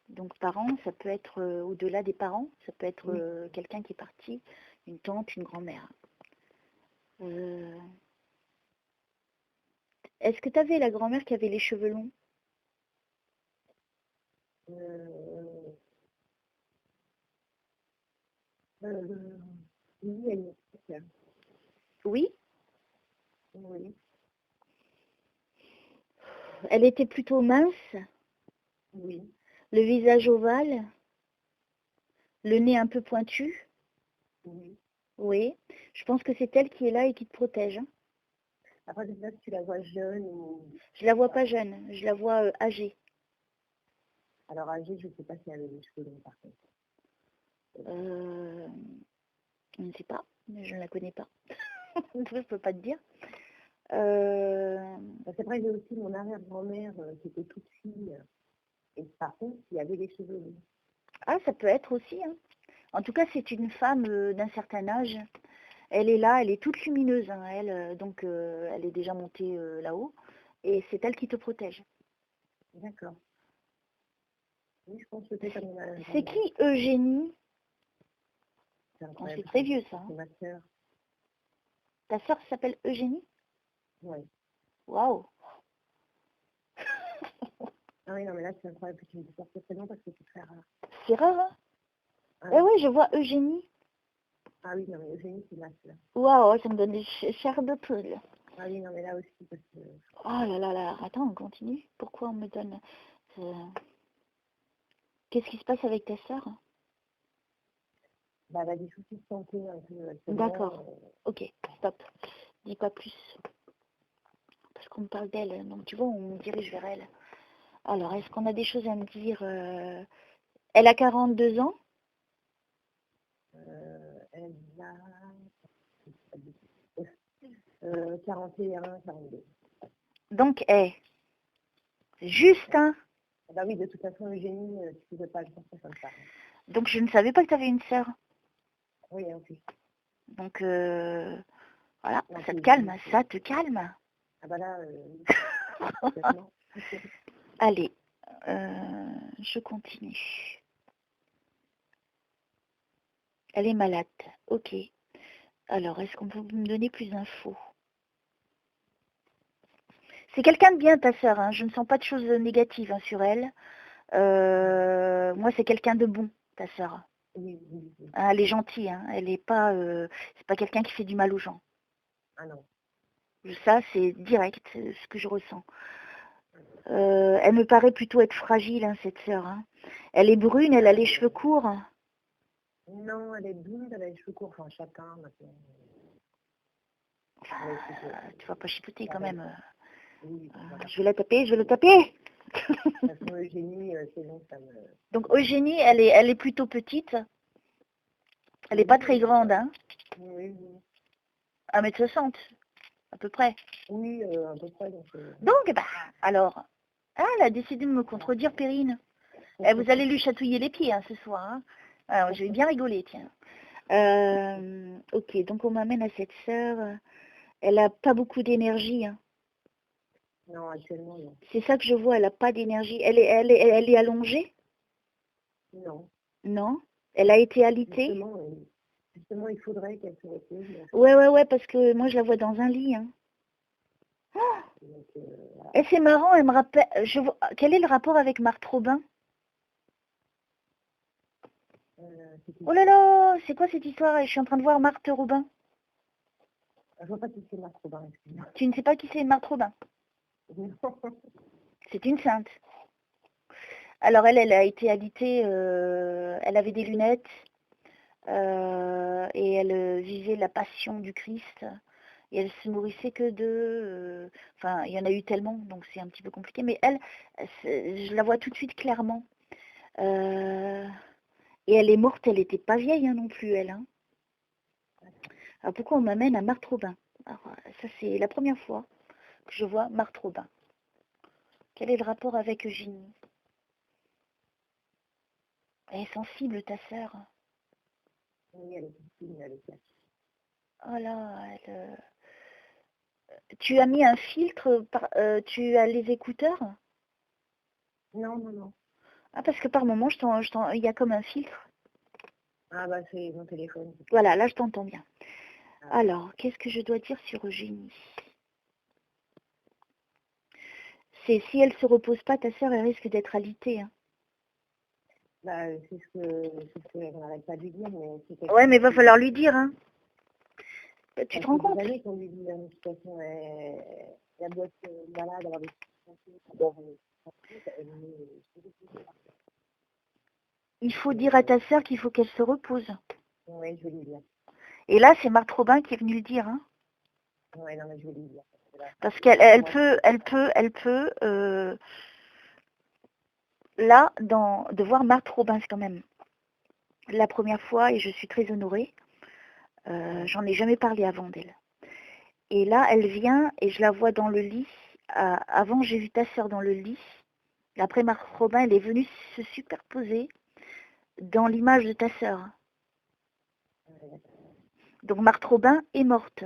S1: Donc, parent, ça peut être au-delà des parents. Ça peut être
S2: Oui.
S1: quelqu'un qui est parti, une tante, une grand-mère. Est-ce que tu avais la grand-mère qui avait les cheveux longs?
S2: Euh, oui, elle est super.
S1: Oui.
S2: Oui.
S1: Elle était plutôt mince,
S2: Oui.
S1: le visage ovale, le nez un peu pointu.
S2: Oui.
S1: Oui. Je pense que c'est elle qui est là et qui te protège. Hein.
S2: Après, je sais pas si tu la vois jeune ou...
S1: Je la vois pas jeune, je la vois âgée.
S2: Alors, âgée, je ne sais pas si elle avait les cheveux longs, par contre.
S1: Je ne sais pas, je ne la connais pas. Je peux pas te dire. Euh,
S2: C'est vrai, j'ai aussi mon arrière-grand-mère qui était toute fille. Et par contre, il y avait les cheveux longs.
S1: Ah, ça peut être aussi. Hein. En tout cas, c'est une femme d'un certain âge. Elle est là, elle est toute lumineuse. Hein, elle, donc, elle est déjà montée là-haut. Et c'est elle qui te protège.
S2: D'accord. Oui, je pense peut-être à mon arrière-grand-mère.
S1: C'est qui Eugénie?
S2: C'est
S1: Oh,
S2: incroyable.
S1: c'est très vieux ça.
S2: C'est
S1: Hein.
S2: ma sœur.
S1: Ta sœur s'appelle Eugénie?
S2: Oui.
S1: Waouh.
S2: Ah oui, non, mais là, c'est incroyable que tu me dises ce prénom parce que c'est très rare.
S1: C'est rare, hein?
S2: Ah,
S1: Eh oui, je vois Eugénie.
S2: ah oui, non, mais Eugénie, c'est ma sœur.
S1: Waouh, ça me donne des chairs de poule.
S2: Ah oui, non, mais là aussi, parce que...
S1: Oh là là là, attends, on continue. Pourquoi on me donne... Qu'est-ce qui se passe avec ta sœur?
S2: Bah, elle a des soucis de santé un peu actuellement.
S1: D'accord. Ok, stop. Dis pas plus. Parce qu'on me parle d'elle. Donc tu vois, on me dirige vers elle. Alors, est-ce qu'on a des choses à me dire Elle a 42 ans.
S2: Elle a 41, 42.
S1: Donc, c'est juste, hein.
S2: Ah bah oui, de toute façon, Eugénie, tu ne pouvais pas le faire comme ça.
S1: Donc, je ne savais pas que tu avais une sœur.
S2: Oui, en plus.
S1: Donc, voilà,
S2: Non,
S1: ça te
S2: c'est
S1: calme,
S2: Eugénie,
S1: ça te calme.
S2: Ah bah là, complètement.
S1: Allez, je continue. Elle est malade, ok. Alors, est-ce qu'on peut me donner plus d'infos? C'est quelqu'un de bien, ta sœur, hein. Je ne sens pas de choses négatives hein, sur elle. Moi, c'est quelqu'un de bon, ta sœur.
S2: Oui, oui, oui.
S1: Hein, elle est gentille, hein. Elle est pas, c'est pas quelqu'un qui fait du mal aux gens.
S2: Ah non.
S1: Ça, c'est direct, ce que je ressens. Elle me paraît plutôt être fragile, hein, cette sœur. Hein. Elle est brune, elle a les cheveux courts.
S2: Non, elle est blonde, elle a les cheveux courts, enfin chacun maintenant.
S1: Enfin,
S2: Mais écoute,
S1: tu vas pas chipoter quand
S2: pareil.
S1: même.
S2: Oui, bon, voilà.
S1: Je vais la taper, je vais la taper.
S2: De toute façon, Eugénie, c'est long, ça me...
S1: Donc Eugénie, elle est plutôt petite. Elle n'est pas très grande, hein.
S2: Oui, oui.
S1: 1,60 m, à peu près.
S2: Oui, à peu près.
S1: Donc, bah, alors, elle a décidé de me contredire, Perrine. Eh, vous allez lui chatouiller les pieds, hein, ce soir. Hein. Alors, je vais bien rigoler, tiens. Ok, donc on m'amène à cette sœur. Elle a pas beaucoup d'énergie. Hein.
S2: Non, actuellement, non.
S1: C'est ça que je vois, elle a pas d'énergie. Elle est allongée?
S2: Non.
S1: Non. Elle a été alitée?
S2: Justement, il faudrait qu'elle se repose.
S1: Ouais, parce que moi, je la vois dans un lit. Hein.
S2: Donc, voilà.
S1: Et c'est marrant, elle me rappelle... Quel est le rapport avec Marthe Robin? Oh là là, c'est quoi cette histoire? Je suis en train de voir Marthe Robin.
S2: Je vois pas qui c'est Marthe Robin, excuse-moi.
S1: Tu ne sais pas qui c'est Marthe Robin? C'est une sainte. Alors elle a été alitée, elle avait des lunettes et elle vivait la passion du Christ. Et elle se nourrissait que de... Enfin, il y en a eu tellement, donc c'est un petit peu compliqué. Mais elle, je la vois tout de suite clairement. Et elle est morte, elle n'était pas vieille hein, non plus, elle. Hein. Alors pourquoi on m'amène à Marthe Robin? Alors, ça c'est la première fois que je vois Marthe Robin. Quel est le rapport avec Eugénie? Elle est sensible, ta sœur.
S2: Oui, elle est sensible, elle est...
S1: Oh là, tu as mis un filtre, tu as les écouteurs?
S2: Non.
S1: Ah, parce que par moment, il y a comme un filtre.
S2: Ah bah c'est mon téléphone.
S1: Voilà, là je t'entends bien. Alors, qu'est-ce que je dois dire sur Eugénie? C'est si elle se repose pas, ta sœur, elle risque d'être alitée. Hein.
S2: Bah, c'est ce que n'arrête pas de lui dire. Mais
S1: ouais, mais il va falloir lui dire. Hein. Tu te rends compte?
S2: C'est qu'on lui dit, de toute façon, elle doit être malade, avoir des situations.
S1: Il faut dire à ta sœur qu'il faut qu'elle se repose.
S2: Oui, je vais lui dire.
S1: Et là, c'est Marthe Robin qui est venue le dire. Hein.
S2: Oui, non, mais je vais lui dire.
S1: Parce qu'elle peut, là, de voir Marthe Robin, c'est quand même la première fois et je suis très honorée. J'en ai jamais parlé avant d'elle. Et là, elle vient et je la vois dans le lit. Avant, j'ai vu ta sœur dans le lit. Après, Marthe Robin, elle est venue se superposer dans l'image de ta sœur. Donc, Marthe Robin est morte.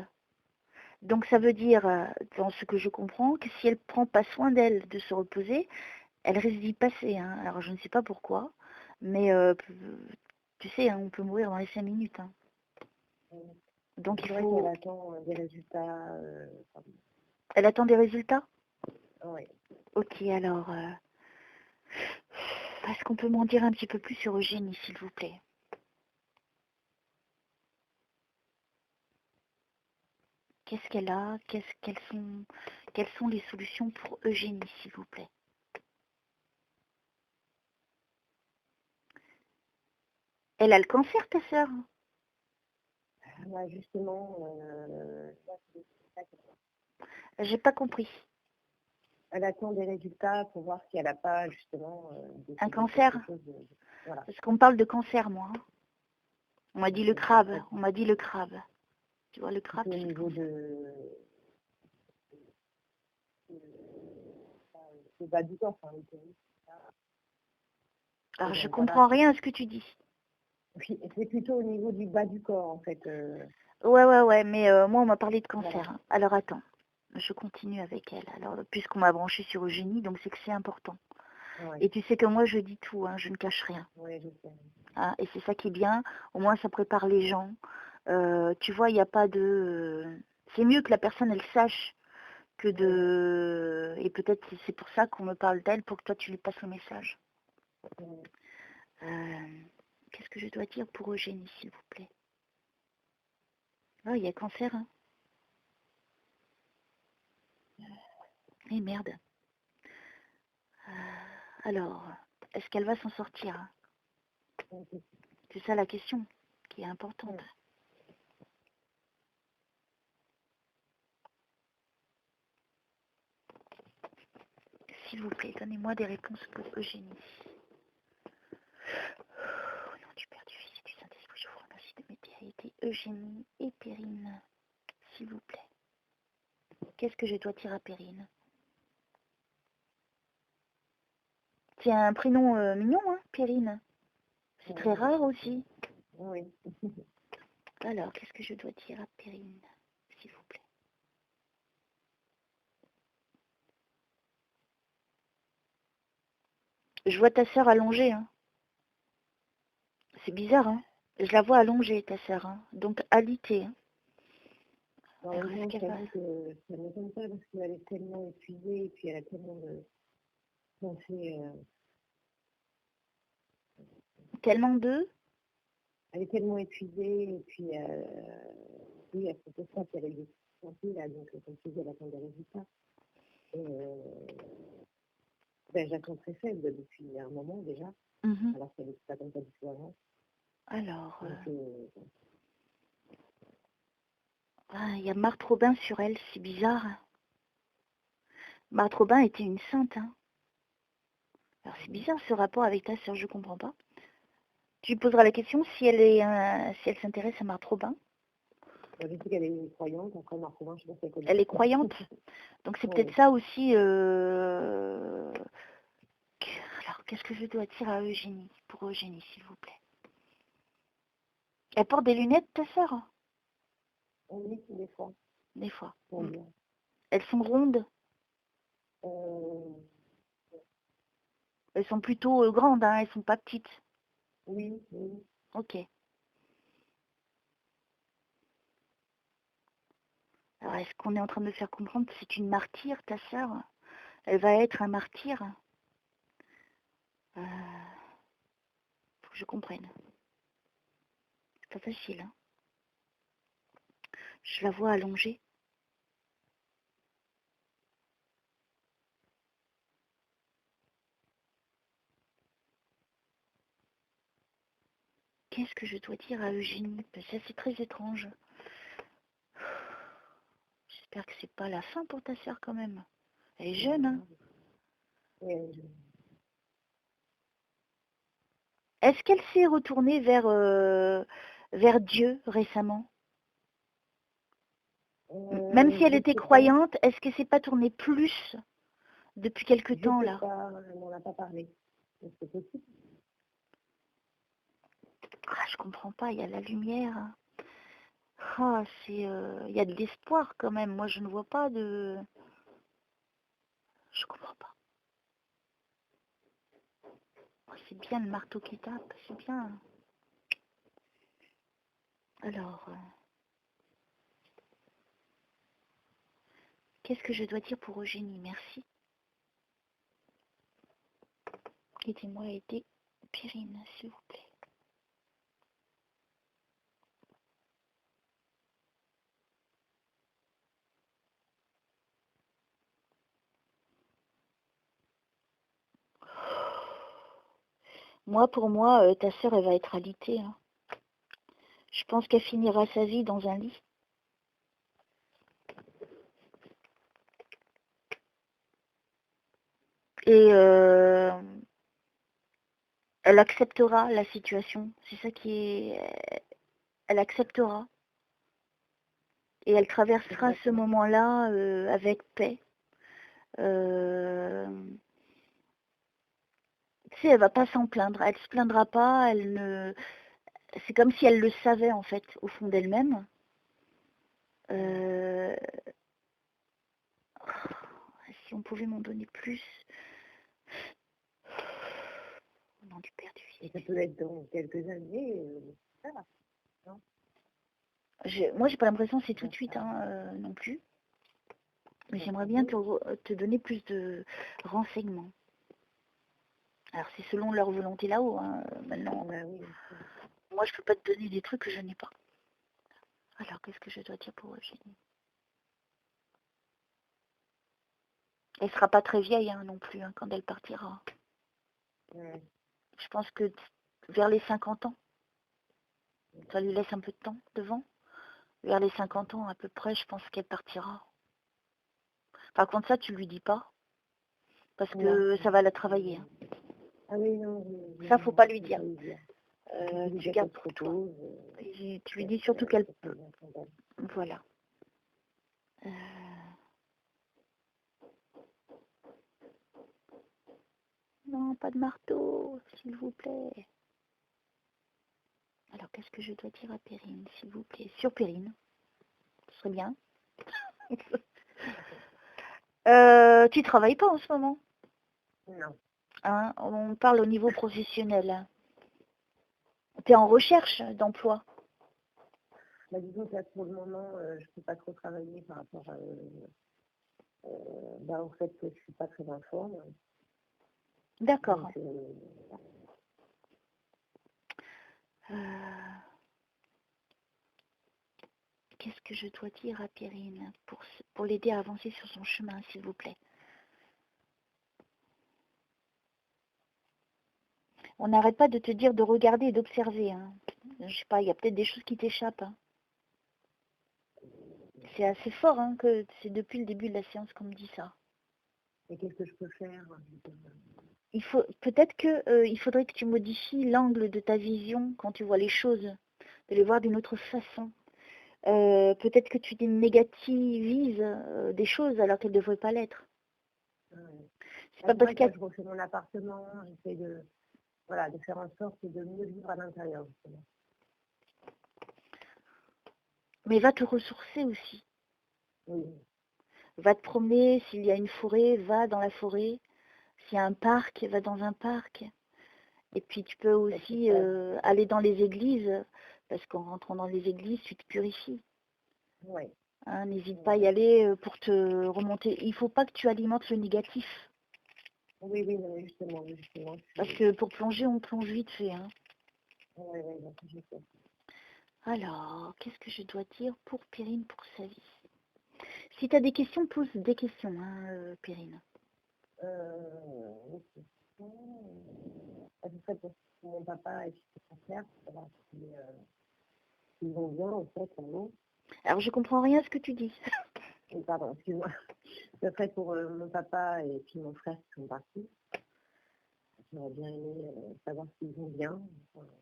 S1: Donc, ça veut dire, dans ce que je comprends, que si elle ne prend pas soin d'elle de se reposer, elle risque d'y passer. Hein. Alors, je ne sais pas pourquoi, mais tu sais, hein, on peut mourir dans les 5 minutes. Hein. Donc, il faut...
S2: Elle attend des résultats.
S1: Elle attend des résultats?
S2: Oui.
S1: Ok, alors... Est-ce qu'on peut m'en dire un petit peu plus sur Eugénie, s'il vous plaît? Qu'est-ce qu'elle a? Quelles sont les solutions pour Eugénie, s'il vous plaît? Elle a le cancer, ta sœur?
S2: Bah, justement,
S1: J'ai pas compris.
S2: elle attend des résultats pour voir si elle n'a pas justement
S1: un cancer?
S2: Voilà.
S1: Parce qu'on me parle de cancer, moi. Hein. On m'a dit le crabe. On m'a dit le crabe. Tu vois, le crabe,
S2: au niveau de bas du corps. Enfin,
S1: alors, je comprends rien à ce que tu dis.
S2: Oui, c'est plutôt au niveau du bas du corps, en fait.
S1: Ouais, mais moi, on m'a parlé de cancer. Voilà. Alors, attends. Je continue avec elle. Alors, puisqu'on m'a branché sur Eugénie, donc c'est que c'est important. Ouais. Et tu sais que moi, je dis tout, hein, je ne cache rien.
S2: Oui, je sais.
S1: Ah, et c'est ça qui est bien. Au moins, ça prépare les gens. Tu vois, il n'y a pas de... C'est mieux que la personne, elle sache que de... Et peut-être c'est pour ça qu'on me parle d'elle, pour que toi, tu lui passes le message. Qu'est-ce Qu'est-ce que je dois dire pour Eugénie, s'il vous plaît? Oh, il y a cancer, hein. Eh merde. Alors, est-ce qu'elle va s'en sortir? C'est ça la question qui est importante. S'il vous plaît, donnez-moi des réponses pour Eugénie. Au nom du Père, du Fils et du Saint-Esprit, je vous remercie de m'aider à aider Eugénie et Perrine. S'il vous plaît. Qu'est-ce que je dois dire à Perrine? C'est un prénom mignon, hein, Perrine. C'est très rare aussi.
S2: Oui.
S1: Alors, qu'est-ce que je dois dire à Perrine, s'il vous plaît? Je vois ta sœur allongée, hein. C'est bizarre, hein. Je la vois allongée, ta sœur, hein. Donc alitée, hein.
S2: En même temps, j'avoue que ça ne m'étonne pas parce qu'elle est tellement épuisée et puis elle a tellement de pensées.
S1: Tellement de...
S2: Elle est tellement épuisée et puis oui, à propos de ça, puis elle a eu des santé là, donc comme tu dis, elle attend des résultats. Et ben, je la sens très faible depuis un moment déjà, alors qu'elle n'était pas comme ça du tout avant.
S1: Alors,
S2: donc,
S1: il y a Marthe Robin sur elle, c'est bizarre. Marthe Robin était une sainte, hein. Alors c'est bizarre ce rapport avec ta sœur, je comprends pas. Tu lui poseras la question si elle est, si elle s'intéresse à Marthe Robin.
S2: Je sais qu'elle est croyante, après Marthe Robin, je sais pas si elle connaît.
S1: Elle est croyante. Donc c'est peut-être ça aussi. Alors qu'est-ce que je dois dire à Eugénie, pour Eugénie, s'il vous plaît? Elle porte des lunettes, ta sœur?
S2: Oui, des fois.
S1: Des fois.
S2: Bien.
S1: Elles sont rondes? Elles sont plutôt grandes, hein, elles sont pas petites.
S2: Oui, oui.
S1: Ok. Alors est-ce qu'on est en train de me faire comprendre que c'est une martyre, ta sœur? Elle va être un martyr? Faut que je comprenne. C'est pas facile, hein. Je la vois allongée. Qu'est-ce que je dois dire à Eugénie? Ça, c'est très étrange. J'espère que c'est pas la fin pour ta sœur quand même. Elle est jeune, hein.
S2: Oui,
S1: Est-ce qu'elle s'est retournée vers Dieu récemment? Même si elle était croyante, est-ce que c'est pas tourné plus depuis quelque temps là?
S2: On n'en a pas parlé. C'est possible.
S1: Ah, je comprends pas, il y a la lumière. Ah, il y a de l'espoir quand même. Moi, je ne vois pas de... Je comprends pas. Oh, c'est bien le marteau qui tape, c'est bien. Alors, qu'est-ce que je dois dire pour Eugénie? Merci. Aidez-moi à aider Perrine, s'il vous plaît. Moi, pour moi, ta sœur, elle va être alitée, hein. Je pense qu'elle finira sa vie dans un lit. Et elle acceptera la situation. C'est ça qui est... Elle acceptera. Et elle traversera ce moment-là avec paix. Tu sais, elle va pas s'en plaindre. Elle se plaindra pas. Elle ne... C'est comme si elle le savait, en fait, au fond d'elle-même. Si on pouvait m'en donner plus. Au nom du Père, du Fils.
S2: Et ça peut être dans quelques années. Voilà. Non,
S1: moi, j'ai pas l'impression que c'est tout de suite, hein, non plus. Mais j'aimerais bien te donner plus de renseignements. Alors c'est selon leur volonté là-haut, hein. Maintenant,
S2: Bah oui.
S1: moi je peux pas te donner des trucs que je n'ai pas. Alors qu'est-ce que je dois dire pour Eugénie? Elle sera pas très vieille hein, non plus hein, quand elle partira.
S2: Ouais.
S1: Je pense que vers les 50 ans, ça lui laisse un peu de temps devant. Vers les 50 ans à peu près, je pense qu'elle partira. Par contre ça, tu lui dis pas, parce
S2: Non.
S1: que ça va la travailler. Hein.
S2: Ah oui, non.
S1: Ça, faut pas lui dire.
S2: Tu
S1: gardes
S2: pour toi.
S1: Tu lui dis surtout qu'elle peut. Voilà. Non, pas de marteau, s'il vous plaît. Alors, qu'est-ce que je dois dire à Perrine, s'il vous plaît? Sur Perrine, ce serait bien. Tu travailles pas en ce moment?
S2: Non.
S1: Hein, on parle au niveau professionnel. Tu es en recherche d'emploi?
S2: Bah, disons que là, pour le moment, je peux pas trop travailler par rapport au fait que je suis pas très en forme.
S1: D'accord.
S2: Donc,
S1: Qu'est-ce que je dois dire à Perrine pour l'aider à avancer sur son chemin, s'il vous plaît? On n'arrête pas de te dire de regarder et d'observer. Hein. Je sais pas, il y a peut-être des choses qui t'échappent. Hein. C'est assez fort, hein, que c'est depuis le début de la séance qu'on me dit ça.
S2: Et qu'est-ce que je peux faire?
S1: Peut-être que il faudrait que tu modifies l'angle de ta vision quand tu vois les choses, de les voir d'une autre façon. Peut-être que tu négativises des choses alors qu'elles ne devraient pas l'être.
S2: C'est pas parce que je refais mon appartement, j'essaie de faire en sorte de mieux vivre à l'intérieur, justement.
S1: Mais va te ressourcer aussi.
S2: Oui.
S1: Va te promener, s'il y a une forêt, va dans la forêt. S'il y a un parc, va dans un parc. Et puis tu peux aussi aller dans les églises, parce qu'en rentrant dans les églises, tu te purifies.
S2: Oui.
S1: Hein, n'hésite pas à y aller pour te remonter. Il ne faut pas que tu alimentes le négatif.
S2: Oui, justement.
S1: Parce que pour plonger, on plonge vite fait. Hein.
S2: Oui, je sais.
S1: Alors, qu'est-ce que je dois dire pour Perrine, pour sa vie? Si tu as des questions, pose des questions, hein, Perrine.
S2: Une question. Ce serait pour mon papa et mon frère, pour savoir s'ils vont bien, en fait, en gros.
S1: Alors, je comprends rien à ce que tu dis.
S2: Pardon, excuse-moi. Ce serait pour mon papa et puis mon frère qui sont partis. J'aurais bien aimé savoir s'ils vont bien.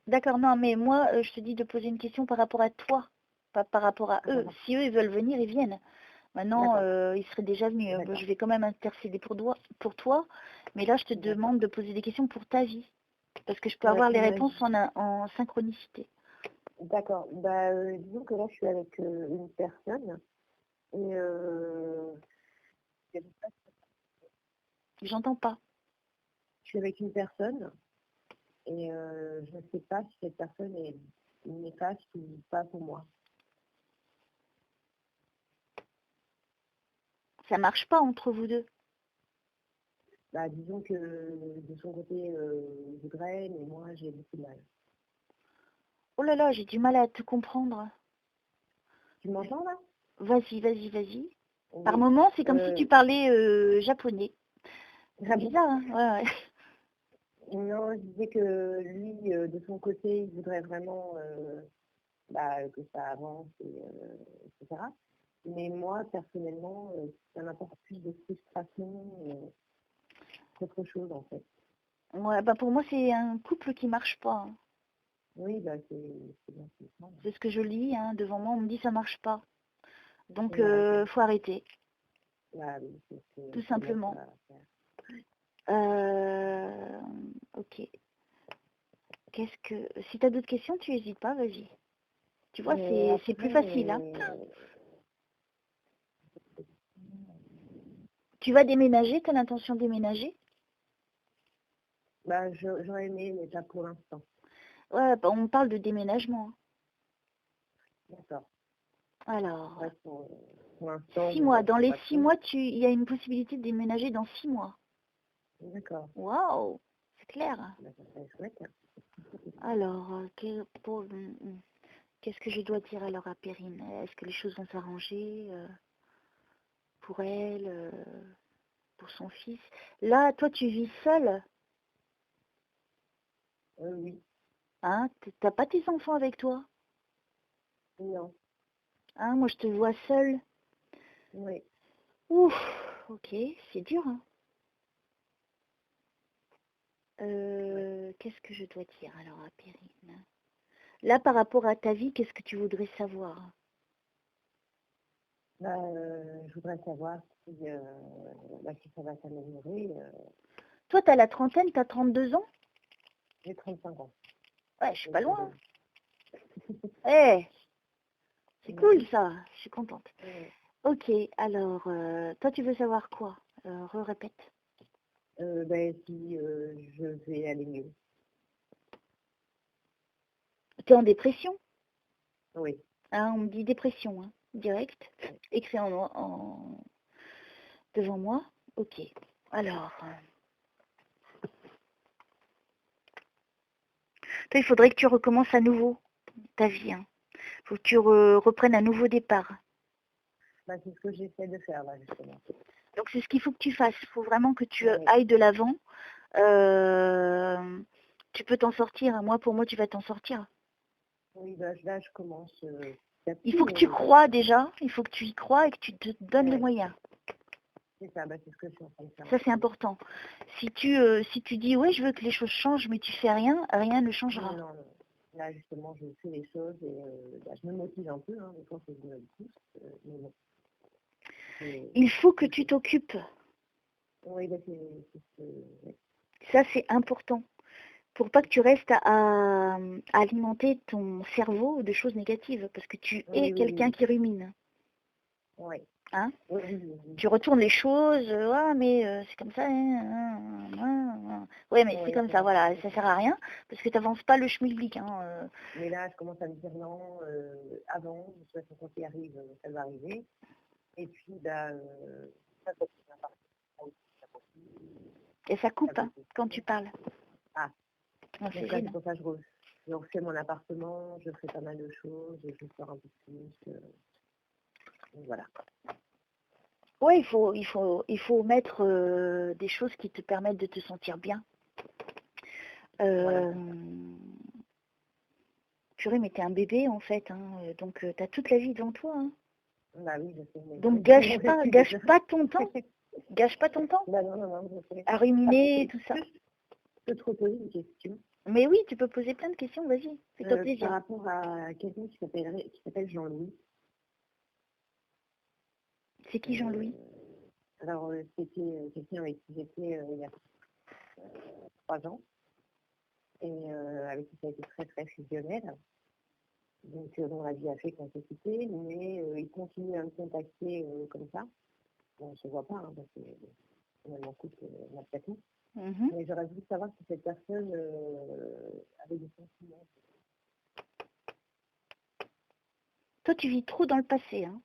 S1: D'accord, non, mais moi, je te dis de poser une question par rapport à toi, pas par rapport à eux. Si eux, ils veulent venir, ils viennent. Maintenant, ils seraient déjà venus. Je vais quand même intercéder pour toi, mais là, je te demande de poser des questions pour ta vie, parce que je peux avoir les réponses en synchronicité.
S2: D'accord. Disons que là, je suis avec une personne, et
S1: J'entends pas.
S2: je suis avec une personne, et je ne sais pas si cette personne est néfaste ou pas pour moi.
S1: Ça marche pas entre vous deux.
S2: Disons que de son côté, il voudrait, mais moi, j'ai beaucoup de mal.
S1: Oh là là, j'ai du mal à te comprendre.
S2: Tu m'entends là?
S1: Vas-y. Oui. Par moment, c'est comme si tu parlais japonais. C'est bizarre, hein? Ouais.
S2: Non, je disais que lui, de son côté, il voudrait vraiment que ça avance, etc. Mais moi, personnellement, ça m'apporte plus de frustration qu'autre chose, en fait.
S1: Ouais, pour moi, c'est un couple qui marche pas. Hein.
S2: Oui, c'est bien.
S1: C'est ce que je lis, hein, devant moi, on me dit ça marche pas. Donc, faut arrêter. Tout simplement. Ok. Si tu as d'autres questions, tu n'hésites pas, vas-y. Tu vois, c'est plus facile. Hein. Tu vas déménager, tu as l'intention de déménager?
S2: J'aurais aimé, mais pas pour l'instant.
S1: Ouais, on parle de déménagement.
S2: D'accord.
S1: Alors,
S2: ouais, pour l'instant,
S1: 6 mois. Dans les 6 mois, il y a une possibilité de déménager dans 6 mois.
S2: D'accord.
S1: Waouh, c'est Clair.
S2: Bah, ça serait chouette.
S1: Alors, qu'est-ce que je dois dire alors à Perrine? Est-ce que les choses vont s'arranger pour elle, pour son fils? Là, toi, tu vis seule,
S2: Oui,
S1: hein? T'as pas tes enfants avec toi,
S2: non,
S1: hein? Moi, je te vois seule.
S2: oui.
S1: Ouf, ok, c'est dur, hein. Qu'est-ce que je dois dire alors à Perrine? Là, par rapport à ta vie, qu'est-ce que tu voudrais savoir?
S2: Bah, je voudrais savoir si ça va s'améliorer.
S1: Toi, t'as la trentaine, t'as 32 ans?
S2: J'ai 35 ans.
S1: Ouais, je suis pas
S2: Donc,
S1: loin. Eh, c'est
S2: ouais.
S1: cool ça, je suis contente.
S2: Ouais.
S1: Ok, alors, toi, tu veux savoir quoi? Répète.
S2: Si je vais aller mieux.
S1: T'es en dépression?
S2: Oui.
S1: Hein, on me dit dépression, hein, direct. Écrit devant moi. Ok. Alors, toi, il faudrait que tu recommences à nouveau ta vie. Hein. Faut que tu reprennes un nouveau départ.
S2: Bah, c'est ce que j'essaie de faire là, justement.
S1: Donc, c'est ce qu'il faut que tu fasses. Il faut vraiment que tu
S2: Oui.
S1: ailles de l'avant. Tu peux t'en sortir. Moi, pour moi, tu vas t'en sortir.
S2: Oui, là, je commence.
S1: Il faut que tu crois déjà. Il faut que tu y crois et que tu te donnes les
S2: Ouais.
S1: moyens.
S2: C'est ça, c'est ce que je suis en train de faire.
S1: Ça, c'est important. Si tu dis, oui, je veux que les choses changent, mais tu fais rien, rien ne changera.
S2: Non. Là, justement, je fais les choses et je me motive un peu. Hein, des fois, je me pousse. Mais bon.
S1: Il faut que tu t'occupes.
S2: Oui,
S1: Ça, c'est important. Pour pas que tu restes à alimenter ton cerveau de choses négatives. Parce que tu es quelqu'un qui rumine.
S2: Oui.
S1: Hein?
S2: Oui.
S1: Tu retournes les choses, mais c'est comme ça. Ouais, mais c'est comme ça, voilà, ça sert à rien, parce que tu n'avances pas le schmilblick. Hein,
S2: Mais là, je commence à me dire non, avant, de toute façon, quand il arrive, ça va arriver. Et puis, ça continue à partir.
S1: Et ça coupe hein, quand tu parles.
S2: Ah,
S1: donc
S2: là, c'est pour ça que je refais mon appartement, je fais pas mal de choses, je sors un peu plus. Donc, voilà.
S1: Oui, il faut mettre des choses qui te permettent de te sentir bien.
S2: Voilà.
S1: Purée, mais t'es un bébé en fait, hein, donc t'as toute la vie devant toi. Hein.
S2: Bah oui, je sais.
S1: Donc gâche pas ton temps. Gâche pas ton temps.
S2: Bah non, je sais.
S1: À ruminer, tout ça.
S2: Je peux te reposer une question.
S1: Mais oui, tu peux poser plein de questions, vas-y, fais-toi plaisir.
S2: Par rapport à quelqu'un qui s'appelle Jean-Louis.
S1: C'est qui Jean-Louis?
S2: Alors, c'était quelqu'un avec qui j'étais il y a 3 ans et avec qui ça a été très très fusionnel. Donc, la vie a fait qu'on s'est quitté, mais il continue à me contacter comme ça. Bon, on ne se voit pas, hein, parce que on m'écoute immédiatement. Mais j'aurais voulu savoir si cette personne avait des sentiments.
S1: Toi, tu vis trop dans le passé. Hein.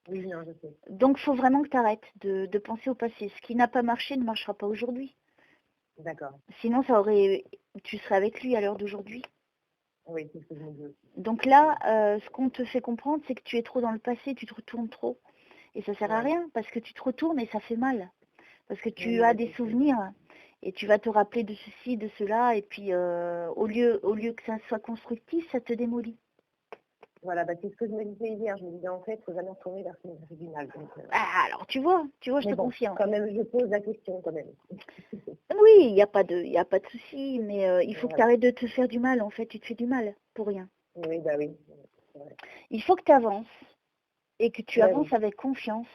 S2: Oui, non, je sais.
S1: Donc, il faut vraiment que tu arrêtes de penser au passé. Ce qui n'a pas marché ne marchera pas aujourd'hui.
S2: D'accord.
S1: Sinon, tu serais avec lui à l'heure d'aujourd'hui.
S2: Oui, c'est ce que je me dis aussi.
S1: Donc là, ce qu'on te fait comprendre, c'est que tu es trop dans le passé, tu te retournes trop. Et ça sert à rien, parce que tu te retournes et ça fait mal. Parce que tu as des souvenirs et tu vas te rappeler de ceci, de cela, et puis au lieu que ça soit constructif, ça te démolit.
S2: Voilà, c'est ce que je me disais hier. Je me disais en fait, il faut jamais retourner vers son original.
S1: Alors tu vois, je te confirme.
S2: Quand même, je pose la question quand même.
S1: Oui, il n'y a pas de souci, mais il faut que tu arrêtes de te faire du mal. En fait, tu te fais du mal pour rien.
S2: Oui, bah oui.
S1: Il faut que tu avances et que tu avances avec confiance,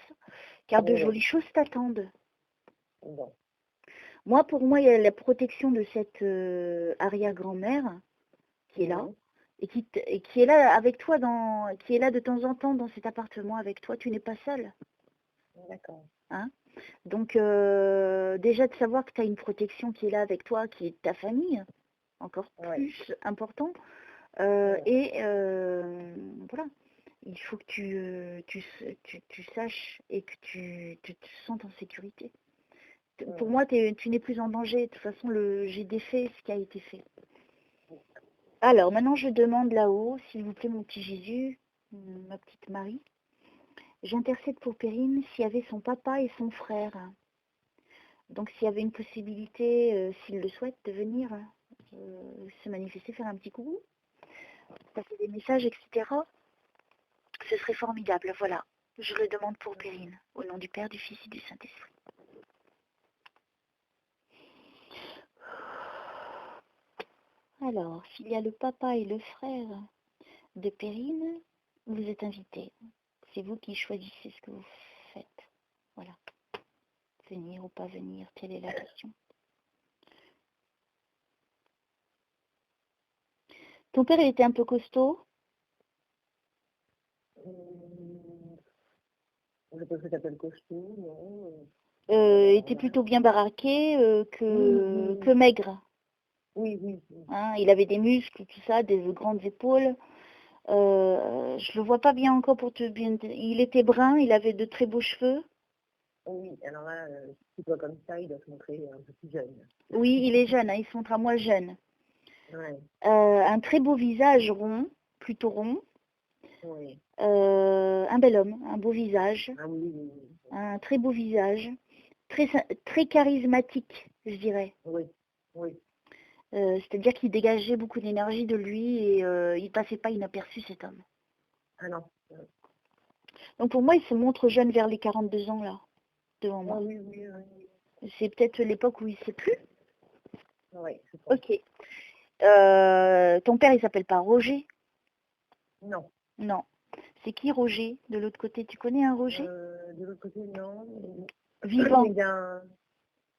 S1: car de jolies choses t'attendent.
S2: Bon.
S1: Moi, pour moi, il y a la protection de cette arrière-grand-mère qui est là. Et qui est là avec toi, qui est là de temps en temps dans cet appartement avec toi. Tu n'es pas seule.
S2: D'accord.
S1: Hein? Donc, déjà de savoir que tu as une protection qui est là avec toi, qui est ta famille, encore plus important. Et voilà, il faut que tu saches et que tu te sentes en sécurité. Pour moi, tu n'es plus en danger. De toute façon, j'ai défait ce qui a été fait. Alors, maintenant, je demande là-haut, s'il vous plaît, mon petit Jésus, ma petite Marie. J'intercède pour Perrine s'il y avait son papa et son frère. Donc, s'il y avait une possibilité, s'il le souhaite, de venir se manifester, faire un petit coucou, passer des messages, etc. Ce serait formidable, voilà. Je le demande pour Perrine, au nom du Père, du Fils et du Saint-Esprit. Alors, s'il y a le papa et le frère de Perrine, vous êtes invités. C'est vous qui choisissez ce que vous faites. Voilà. Venir ou pas venir, telle est la question. Ton père, il était un peu costaud?
S2: Je sais pas ce que t'appelles costaud, non.
S1: Il était plutôt bien baraqué que maigre.
S2: Oui.
S1: Hein, il avait des muscles, tout ça, des grandes épaules. Je le vois pas bien encore pour te bien. Il était brun, il avait de très beaux cheveux.
S2: Oui, alors là, si toi comme ça, il doit se montrer un peu plus jeune.
S1: Oui, il est jeune, hein, il se montre à moi jeune.
S2: Ouais.
S1: Un très beau visage rond, plutôt rond.
S2: Oui.
S1: Un bel homme, un beau visage.
S2: Ah oui.
S1: Un très beau visage. Très charismatique, je dirais.
S2: Oui.
S1: C'est-à-dire qu'il dégageait beaucoup d'énergie de lui et il passait pas inaperçu, cet homme.
S2: Ah non.
S1: Donc pour moi, il se montre jeune vers les 42 ans, là, devant moi.
S2: Ah oui.
S1: C'est peut-être l'époque où il ne sait plus.
S2: Oui, c'est ça.
S1: Ok. Ton père, il s'appelle pas Roger?
S2: Non.
S1: Non. C'est qui Roger? De l'autre côté, tu connais un Roger?
S2: De l'autre côté, non.
S1: Vivant.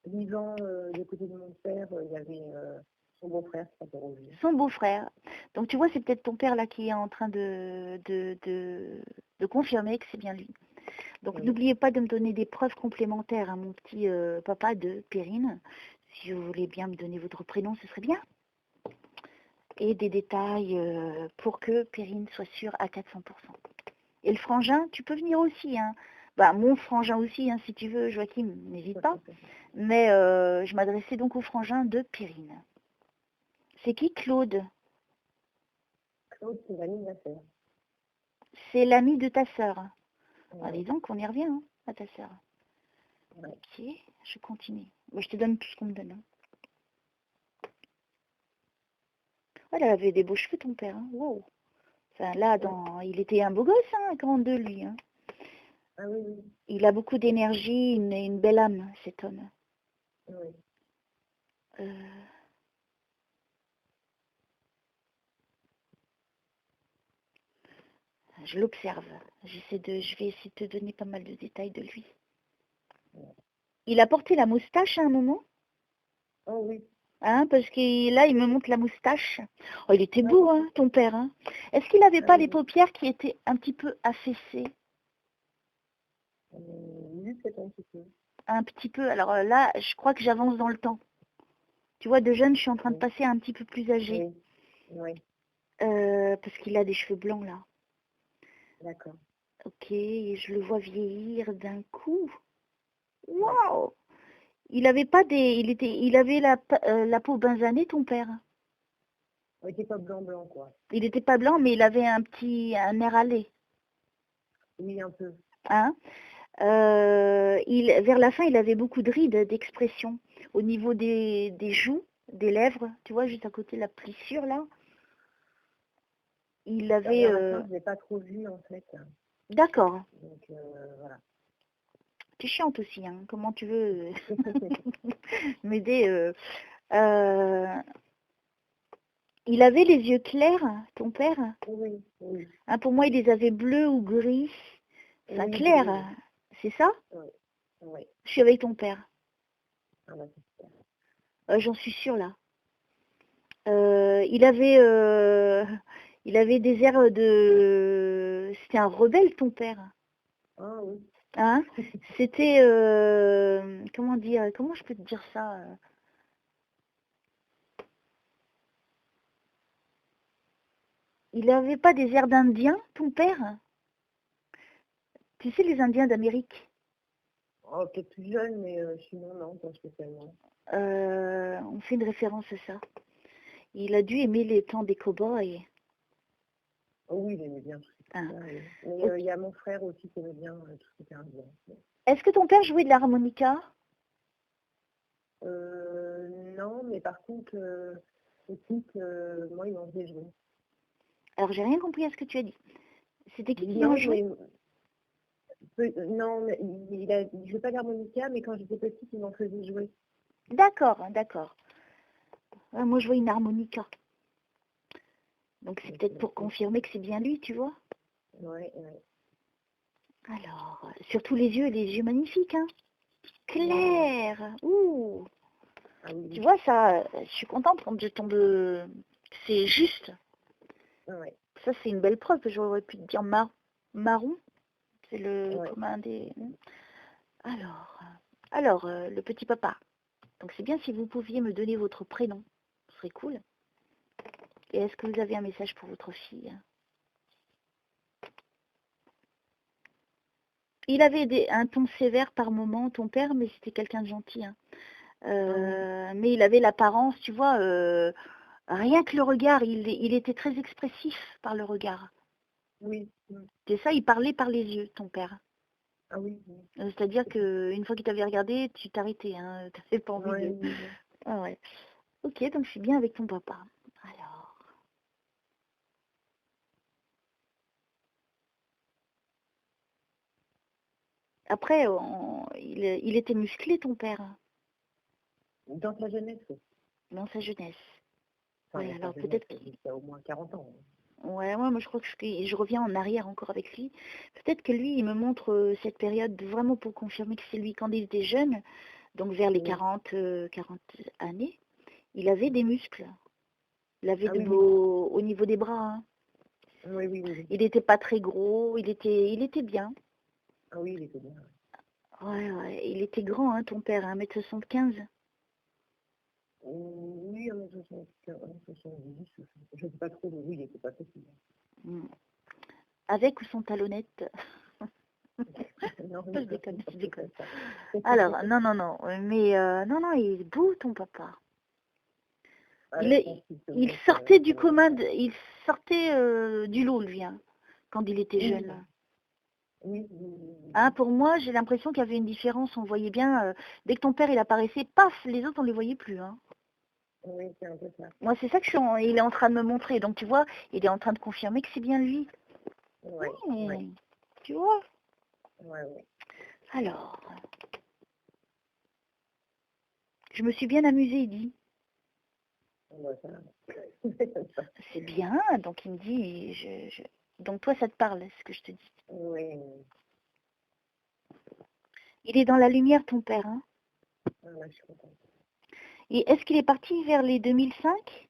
S2: Vivant, du côté de mon père, il y avait son beau-frère qui s'appelait Roger.
S1: Son beau-frère. Donc tu vois, c'est peut-être ton père là qui est en train de confirmer que c'est bien lui. Donc
S2: Oui.
S1: n'oubliez pas de me donner des preuves complémentaires, hein, mon petit papa de Perrine. Si vous voulez bien me donner votre prénom, ce serait bien. Et des détails pour que Perrine soit sûre à 400%. Et le frangin, tu peux venir aussi. Hein. Bah, mon frangin aussi, hein, si tu veux, Joachim, n'hésite pas. Mais je m'adressais donc au frangin de Perrine. C'est qui Claude?
S2: Claude, c'est l'ami de ma sœur.
S1: C'est l'ami de ta sœur.
S2: Ouais.
S1: Ah, dis donc, on y revient hein, à ta sœur.
S2: Ouais.
S1: Ok, je continue. Bon, je te donne tout ce qu'on me donne. Hein. Oh, elle avait des beaux cheveux, ton père. Hein. Wow. Enfin, là, il était un beau gosse, hein, 42, lui. Hein.
S2: Ah oui.
S1: Il a beaucoup d'énergie, une belle âme, cet homme.
S2: Oui.
S1: Je l'observe. Je vais essayer de te donner pas mal de détails de lui. Il a porté la moustache à un moment?
S2: Oh oui.
S1: Hein, parce que là, il me montre la moustache. Oh, il était beau, hein, ton père. Hein. Est-ce qu'il n'avait pas les paupières qui étaient un petit peu affaissées?
S2: Oui, peut-être un petit peu.
S1: Un petit peu. Alors là, je crois que j'avance dans le temps. Tu vois, de jeune, je suis en train de passer à un petit peu plus âgé.
S2: Oui.
S1: Parce qu'il a des cheveux blancs, là.
S2: D'accord.
S1: Ok, et je le vois vieillir d'un coup. Waouh! Il avait pas il avait la peau basanée, ton père.
S2: Il n'était pas blanc, quoi.
S1: Il n'était pas blanc, mais il avait un air allé.
S2: Oui, un peu.
S1: Hein? Vers la fin, il avait beaucoup de rides d'expression au niveau des joues, des lèvres, tu vois, juste à côté de la plissure, là. Il avait...
S2: je ne l'ai pas trop vu, en fait.
S1: D'accord.
S2: Donc, voilà.
S1: Tu chantes aussi, hein. Comment tu veux m'aider Il avait les yeux clairs, ton père?
S2: Oui.
S1: Hein, pour moi, il les avait bleus ou gris. Enfin,
S2: Oui,
S1: clair,
S2: oui.
S1: c'est ça?
S2: Oui.
S1: Je suis avec ton père.
S2: Ah bah, c'est super.
S1: J'en suis sûre, là. Il avait des airs de... C'était un rebelle, ton père.
S2: Ah oui.
S1: Hein? C'était... comment dire? Comment je peux te dire ça? Il n'avait pas des airs d'Indien, ton père? Tu sais, les Indiens d'Amérique?
S2: Oh, peut-être plus jeune, mais sinon, non, pas spécialement.
S1: On fait une référence à ça. Il a dû aimer les temps des cow-boys.
S2: Oh, oui, j'aimais bien tout ça.
S1: Ah.
S2: Oui. Mais
S1: Ok.
S2: il y a mon frère aussi qui aimait bien tout ce qui était indien.
S1: Est-ce que ton père jouait de l'harmonica?
S2: Non, mais par contre, écoute, moi, il m'en faisait jouer.
S1: Alors, j'ai rien compris à ce que tu as dit. C'était qui en
S2: Non,
S1: jouait?
S2: non, mais il jouait pas d'harmonica, mais quand j'étais petite, il m'en faisait jouer.
S1: D'accord, d'accord. Moi, je vois une harmonica. Donc, c'est peut-être pour confirmer que c'est bien lui, tu vois.
S2: Ouais, ouais.
S1: Alors, surtout les yeux magnifiques, hein. Clair. Ouh.
S2: Ah oui,
S1: Tu vois, ça, je suis contente quand je tombe. C'est juste.
S2: ouais.
S1: Ça, c'est une belle preuve. J'aurais pu te dire marron. C'est le
S2: Ouais.
S1: commun des. Alors, le petit papa. Donc, c'est bien si vous pouviez me donner votre prénom. Ce serait cool. Et est-ce que vous avez un message pour votre fille? Il avait un ton sévère par moment, ton père, mais c'était quelqu'un de gentil, hein. Mais il avait l'apparence, tu vois, rien que le regard, il était très expressif par le regard.
S2: Oui.
S1: C'est ça, il parlait par les yeux, ton père.
S2: Ah oui.
S1: C'est-à-dire qu'une fois qu'il t'avait regardé, tu t'arrêtais, hein, t'avais pas envie de...
S2: Oui.
S1: Ah ouais. Ok, donc je suis bien avec ton papa. Alors, après, il était musclé, ton père,
S2: Dans sa jeunesse, oui.
S1: dans sa jeunesse.
S2: Enfin,
S1: Ouais,
S2: dans sa
S1: alors
S2: jeunesse,
S1: peut-être...
S2: il y a au moins 40 ans.
S1: Ouais, moi je crois que je reviens en arrière encore avec lui. Peut-être que lui, il me montre cette période vraiment pour confirmer que c'est lui quand il était jeune, donc vers les
S2: Oui.
S1: 40 années, il avait des muscles. Il avait
S2: Ah
S1: de
S2: oui, oui.
S1: beaux au niveau des bras, hein.
S2: Oui, oui, oui.
S1: Il n'était pas très gros, il était bien.
S2: Ah oui, il était bien.
S1: Ouais, ouais, il était grand, hein, ton père, 1m75.
S2: Oui, 1m70, je ne sais pas trop, mais oui, il n'était pas petit.
S1: Mm. Avec ou sans talonnette?
S2: Non,
S1: Je déconne, je déconne.
S2: ça.
S1: Alors, non, non, non, mais non, non, il est beau, ton papa.
S2: Ah,
S1: Il,
S2: là, je
S1: est-
S2: pense qu'il se
S1: il
S2: moque,
S1: sortait du
S2: quand même.
S1: commun, il sortait du lot, lui, hein, quand il était
S2: Oui,
S1: jeune.
S2: oui, oui, oui.
S1: Hein, pour moi, j'ai l'impression qu'il y avait une différence. On voyait bien, dès que ton père il apparaissait, paf, les autres on les voyait plus, hein.
S2: Oui, c'est un peu ça.
S1: Moi, c'est ça que il est en train de me montrer. Donc, tu vois, il est en train de confirmer que c'est bien lui.
S2: Ouais, ouais,
S1: Tu vois.
S2: ouais, ouais.
S1: Alors, je me suis bien amusée, il dit.
S2: Ouais, ça.
S1: C'est bien. Donc, il me dit, donc toi, ça te parle, ce que je te dis.
S2: Oui,
S1: Il est dans la lumière, ton père, hein.
S2: là, je suis contente.
S1: Et est-ce qu'il est parti vers les 2005?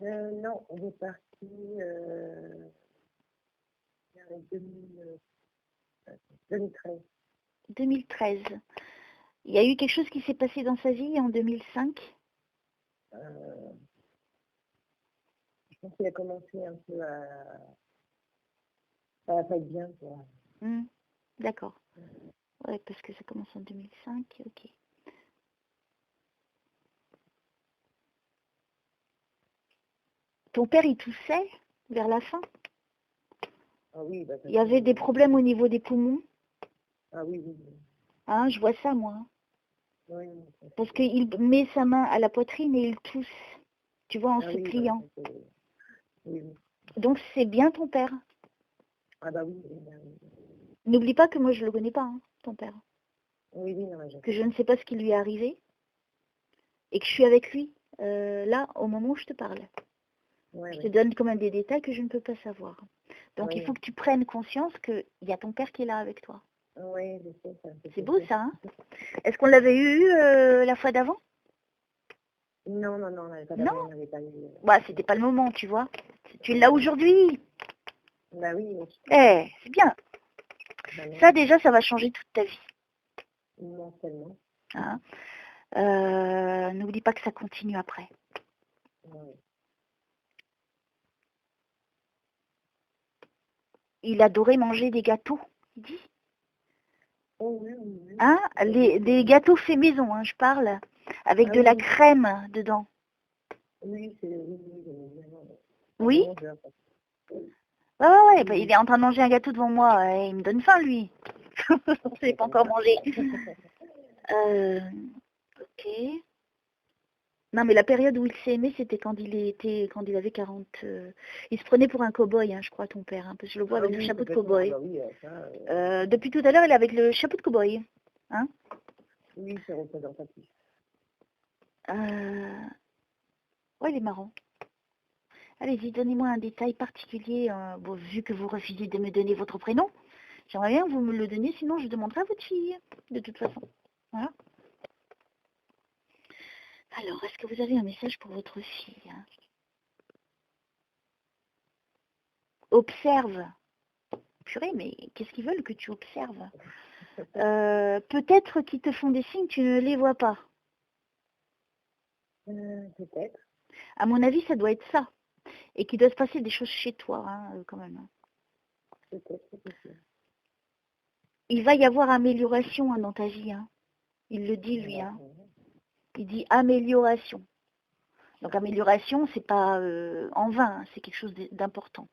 S2: Non, on est parti vers les 2013.
S1: 2013. Il y a eu quelque chose qui s'est passé dans sa vie en 2005?
S2: Euh, je pense qu'il a commencé un peu à pas être bien, quoi.
S1: D'accord. Ouais, parce que ça commence en 2005, ok. Ton père, il toussait vers la fin?
S2: Ah oui, bah,
S1: Il y avait des problèmes au niveau des poumons?
S2: Ah oui, oui, oui.
S1: Hein, je vois ça, moi.
S2: Oui,
S1: Parce qu'il met sa main à la poitrine et il tousse, tu vois, en
S2: ah
S1: se
S2: oui,
S1: pliant.
S2: oui, oui.
S1: Donc, c'est bien ton père.
S2: Ah bah oui, oui, oui.
S1: N'oublie pas que moi, je le connais pas, hein, ton père.
S2: Oui, oui, non,
S1: Que je ne sais pas ce qui lui est arrivé et que je suis avec lui, là, au moment où je te parle.
S2: Ouais,
S1: Je te
S2: ouais.
S1: donne quand même des détails que je ne peux pas savoir. Donc, il
S2: Ouais,
S1: faut que tu prennes conscience qu'il y a ton père qui est là avec toi.
S2: ouais, je sais, ça me fait
S1: C'est beau,
S2: plaisir.
S1: ça, hein? Est-ce qu'on l'avait eu la fois d'avant?
S2: Non, non, non, pas
S1: Non?
S2: d'avant, on n'avait pas eu.
S1: Bah, c'était pas le moment, tu vois. Tu l'as aujourd'hui.
S2: Bah oui, mais
S1: Eh, c'est bien.
S2: non,
S1: Ça, déjà, ça va changer toute ta vie.
S2: non seulement.
S1: Hein. N'oublie pas que ça continue après.
S2: Ouais.
S1: Il adorait manger des gâteaux, il dit.
S2: Oh oui, oui, oui.
S1: Hein? Des gâteaux faits maison, hein, je parle, avec
S2: Ah
S1: de la
S2: oui,
S1: crème dedans.
S2: oui, c'est oui, oui,
S1: Oui?
S2: mangeur, en fait.
S1: Ouais, bah, il
S2: Oui,
S1: est en train de manger un gâteau devant moi, et il me donne faim, lui. Je l'ai
S2: c'est
S1: pas
S2: comme
S1: encore
S2: ça.
S1: mangé. Euh, ok. Non, mais la période où il s'est aimé, c'était quand il avait 40. Il se prenait pour un cow-boy, hein, je crois, ton père, hein, parce que je le vois
S2: Ah
S1: avec le
S2: oui,
S1: chapeau de
S2: complètement. Ah
S1: cow-boy.
S2: bah oui, ça,
S1: Depuis tout à l'heure, il est avec le chapeau de cow-boy. Hein?
S2: oui, c'est représentatif.
S1: Euh, Ouais, il est marrant. Allez-y, donnez-moi un détail particulier. Bon, vu que vous refusez de me donner votre prénom, j'aimerais bien que vous me le donniez, sinon je demanderai à votre fille, de toute façon. Voilà. Alors, est-ce que vous avez un message pour votre fille? Observe. Purée, mais qu'est-ce qu'ils veulent que tu observes? Peut-être qu'ils te font des signes, tu ne les vois pas.
S2: Peut-être,
S1: À mon avis, ça doit être ça. Et qu'il doit se passer des choses chez toi, hein, quand même.
S2: peut-être, c'est possible.
S1: Il va y avoir amélioration, hein, dans ta vie. Hein. Il le dit, lui. Hein.
S2: D'accord.
S1: Il dit amélioration. Donc
S2: Ah oui,
S1: amélioration, c'est pas en vain, hein, c'est quelque chose d'important.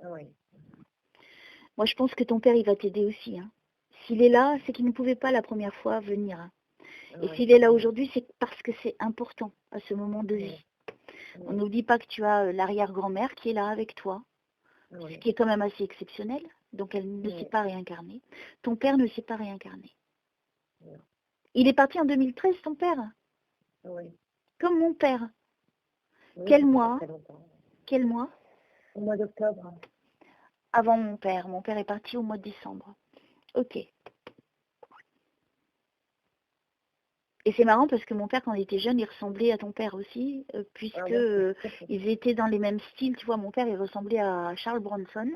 S2: ah oui,
S1: Moi, je pense que ton père, il va t'aider aussi. Hein. S'il est là, c'est qu'il ne pouvait pas la première fois venir. Hein.
S2: ah
S1: Et
S2: oui,
S1: s'il est là aujourd'hui, c'est parce que c'est important à ce moment de vie. On
S2: oui,
S1: n'oublie pas que tu as l'arrière-grand-mère qui est là avec toi, ce
S2: oui,
S1: qui est quand même assez exceptionnel. Donc elle ne s'est
S2: oui,
S1: pas réincarnée. Ton père ne s'est pas réincarné.
S2: oui,
S1: Il est parti en 2013, ton père,
S2: oui,
S1: comme mon père.
S2: oui,
S1: Quel
S2: ça fait pas
S1: mois?
S2: très longtemps.
S1: Quel mois?
S2: Au mois d'octobre.
S1: Avant mon père. Mon père est parti au mois de décembre. Ok. Et c'est marrant parce que mon père, quand il était jeune, il ressemblait à ton père aussi,
S2: Ah
S1: puisque
S2: bon?
S1: ils étaient dans les mêmes styles. Tu vois, mon père, il ressemblait à Charles Bronson.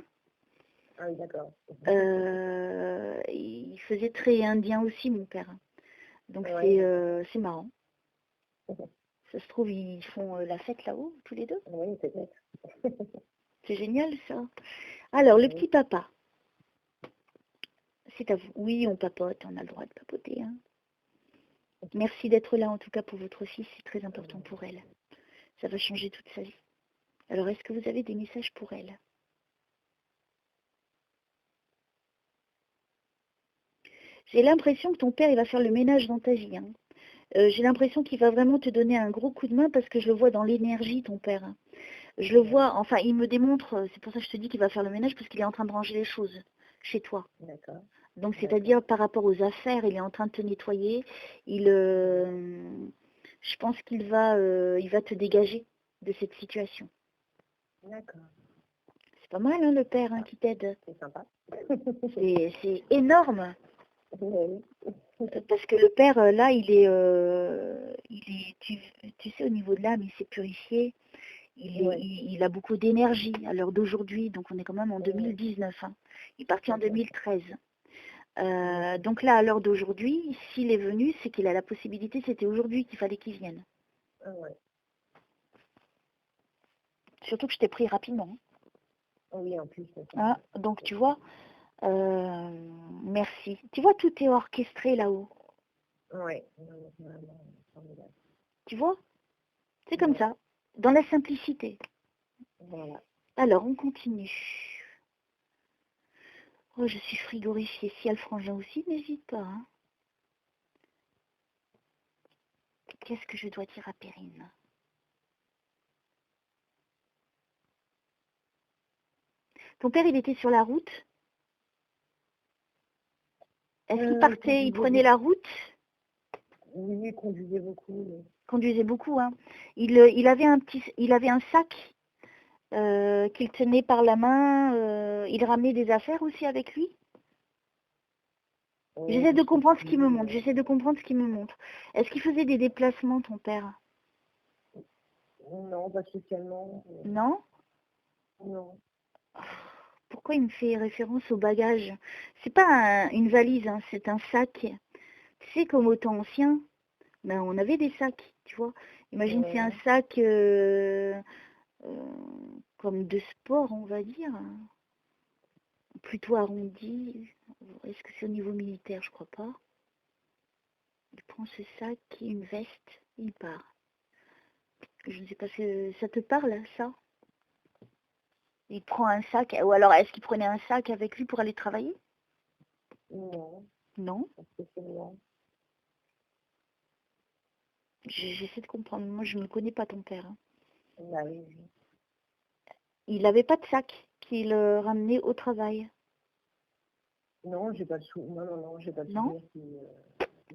S2: Ah oui, d'accord.
S1: Il faisait très indien aussi, mon père. Donc
S2: Ouais, d'accord.
S1: c'est marrant. Ça se trouve, ils font la fête là-haut, tous les deux.
S2: Oui, peut-être.
S1: C'est génial, ça. Alors, le
S2: Oui,
S1: petit papa, c'est à vous. Oui, on papote, on a le droit de papoter. Hein. Merci d'être là, en tout cas, pour votre fille. C'est très important pour elle. Ça va changer toute sa vie. Alors, est-ce que vous avez des messages pour elle? J'ai l'impression que ton père, il va faire le ménage dans ta vie. Hein. J'ai l'impression qu'il va vraiment te donner un gros coup de main parce que je le vois dans l'énergie, ton père. Hein. Je le vois, enfin, il me démontre, c'est pour ça que je te dis qu'il va faire le ménage parce qu'il est en train de ranger les choses chez toi.
S2: d'accord.
S1: Donc,
S2: D'accord.
S1: c'est-à-dire par rapport aux affaires, il est en train de te nettoyer. Je pense il va te dégager de cette situation.
S2: D'accord.
S1: C'est pas mal, hein, le père, hein,
S2: Ah,
S1: qui t'aide.
S2: c'est sympa.
S1: C'est énorme.
S2: Oui.
S1: Parce que le père, là, tu sais, au niveau de l'âme, il s'est purifié.
S2: Ouais.
S1: Il a beaucoup d'énergie à l'heure d'aujourd'hui. Donc, on est quand même en
S2: Ouais.
S1: 2019. Hein. Il est parti en
S2: D'accord.
S1: 2013.
S2: D'accord.
S1: Donc là, à l'heure d'aujourd'hui, s'il est venu, c'est qu'il a la possibilité. C'était aujourd'hui qu'il fallait qu'il vienne.
S2: Ah ouais.
S1: Surtout que je t'ai pris rapidement.
S2: Ah oui, en plus.
S1: Hein. Donc, tu vois, merci. Tu vois, tout est orchestré là-haut.
S2: Ouais. Vraiment formidable.
S1: Tu vois, c'est comme
S2: Ouais.
S1: ça, dans la simplicité.
S2: Voilà.
S1: Alors, on continue. Oh, je suis frigorifiée. Si elle frangin aussi, n'hésite pas. Hein. Qu'est-ce que je dois dire à Perrine? Ton père, il était sur la route? Est-ce qu'il partait, il
S2: Conduisait
S1: prenait
S2: beaucoup.
S1: la route?
S2: Oui, conduisait beaucoup.
S1: Conduisait beaucoup, hein. Il avait un sac qu'il tenait par la main. Il ramenait des affaires aussi avec lui. J'essaie de
S2: Je sais
S1: comprendre ce qui me
S2: plus.
S1: montre. J'essaie de comprendre ce qui me montre. Est-ce qu'il faisait des déplacements, ton père?
S2: Non, pas spécialement.
S1: Non?
S2: Non.
S1: Pourquoi il me fait référence au bagage? C'est pas une valise, hein, c'est un sac. Tu sais, comme au temps ancien, ben, on avait des sacs, tu vois. Imagine, c'est un
S2: Ouais.
S1: sac euh, comme de sport, on va dire, plutôt arrondi. Est-ce que c'est au niveau militaire? Je crois pas. Il prend ce sac, une veste, il part. Je ne sais pas si ça te parle, ça? Il prend un sac, ou alors est-ce qu'il prenait un sac avec lui pour aller travailler?
S2: Non,
S1: Non?
S2: pas spécialement.
S1: J'essaie de comprendre. Moi, je ne connais pas ton père, hein.
S2: Bah oui, oui.
S1: Il n'avait pas de sac qu'il ramenait au travail.
S2: Non, j'ai pas de sou. Non, non, non, j'ai pas de
S1: Non?
S2: souvenir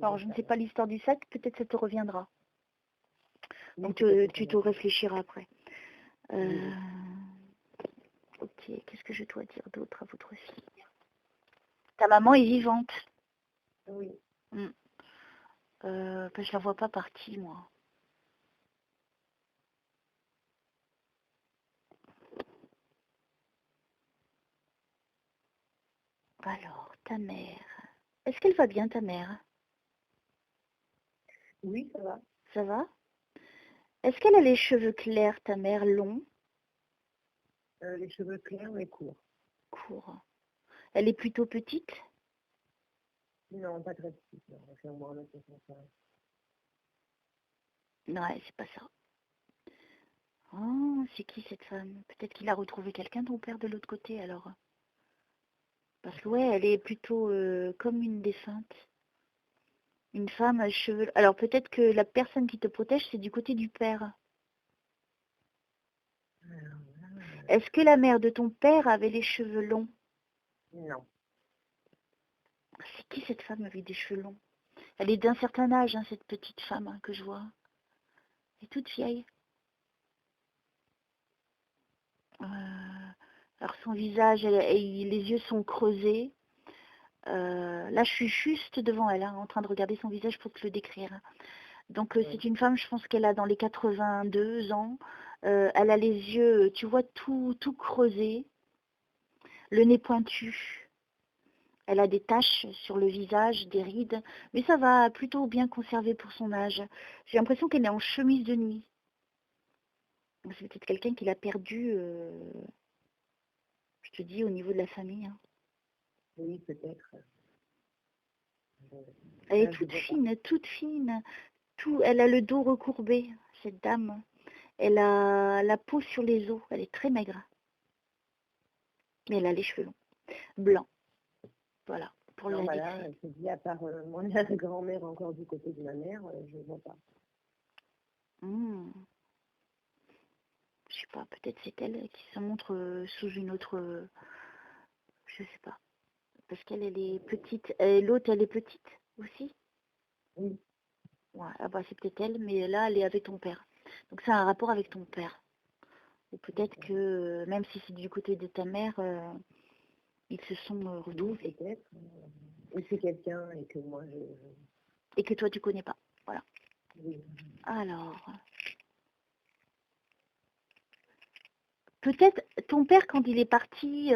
S1: Alors, je ne sais pas l'histoire du sac, peut-être ça te reviendra.
S2: Oui,
S1: Donc,
S2: peut-être
S1: tu
S2: que
S1: te réfléchiras après.
S2: oui.
S1: Ok, qu'est-ce que je dois dire d'autre à votre fille? Ta maman est vivante.
S2: Oui.
S1: Je la vois pas partie, moi. Alors, ta mère. Est-ce qu'elle va bien, ta mère?
S2: Oui, ça va.
S1: Ça va? Est-ce qu'elle a les cheveux clairs, ta mère, longs?
S2: Les cheveux clairs mais courts.
S1: Courts. Elle est plutôt petite?
S2: Non, pas très petite. Non, c'est au moins 1m65.
S1: Non, c'est pas ça. Oh, c'est qui cette femme? Peut-être qu'il a retrouvé quelqu'un, ton père, de l'autre côté, alors. Parce que, ouais, elle est plutôt comme une défunte. Une femme à cheveux... Alors, peut-être que la personne qui te protège, c'est du côté du père.
S2: Alors là,
S1: Est-ce que la mère de ton père avait les cheveux longs?
S2: non.
S1: C'est qui cette femme avec des cheveux longs? Elle est d'un certain âge, hein, cette petite femme hein, que je vois. Elle est toute vieille. Alors son visage, les yeux sont creusés. Là, je suis juste devant elle, hein, en train de regarder son visage pour te le décrire. Donc,
S2: Oui.
S1: c'est une femme, je pense qu'elle a dans les 82 ans. Elle a les yeux, tu vois, tout creusés. Le nez pointu. Elle a des taches sur le visage, des rides. Mais ça va, plutôt bien conservé pour son âge. J'ai l'impression qu'elle est en chemise de nuit. C'est peut-être quelqu'un qui l'a perdu, je te dis, au niveau de la famille, hein.
S2: Oui, peut-être.
S1: Elle est
S2: Là, je vois pas.
S1: toute fine. Elle a le dos recourbé, cette dame. Elle a la peau sur les os. Elle est très maigre. Mais elle a les cheveux longs, blancs. Voilà, pour
S2: Non,
S1: la
S2: bah là,
S1: décrire.
S2: je te dis, à part mon grand-mère encore du côté de ma mère, je ne vois pas.
S1: Je sais pas, peut-être c'est elle qui se montre sous une autre... je sais pas. Parce qu'elle, elle est petite. Et l'autre, elle est petite aussi.
S2: Oui.
S1: Ouais, ah bah c'est peut-être elle, mais là, elle est avec ton père. Donc ça a un rapport avec ton père. Ou peut-être que, même si c'est du côté de ta mère, ils se sont
S2: Oui,
S1: retrouvés.
S2: peut-être. Et c'est quelqu'un et que moi,
S1: Et que toi, tu connais pas. Voilà.
S2: oui.
S1: Alors, peut-être ton père, quand il est parti,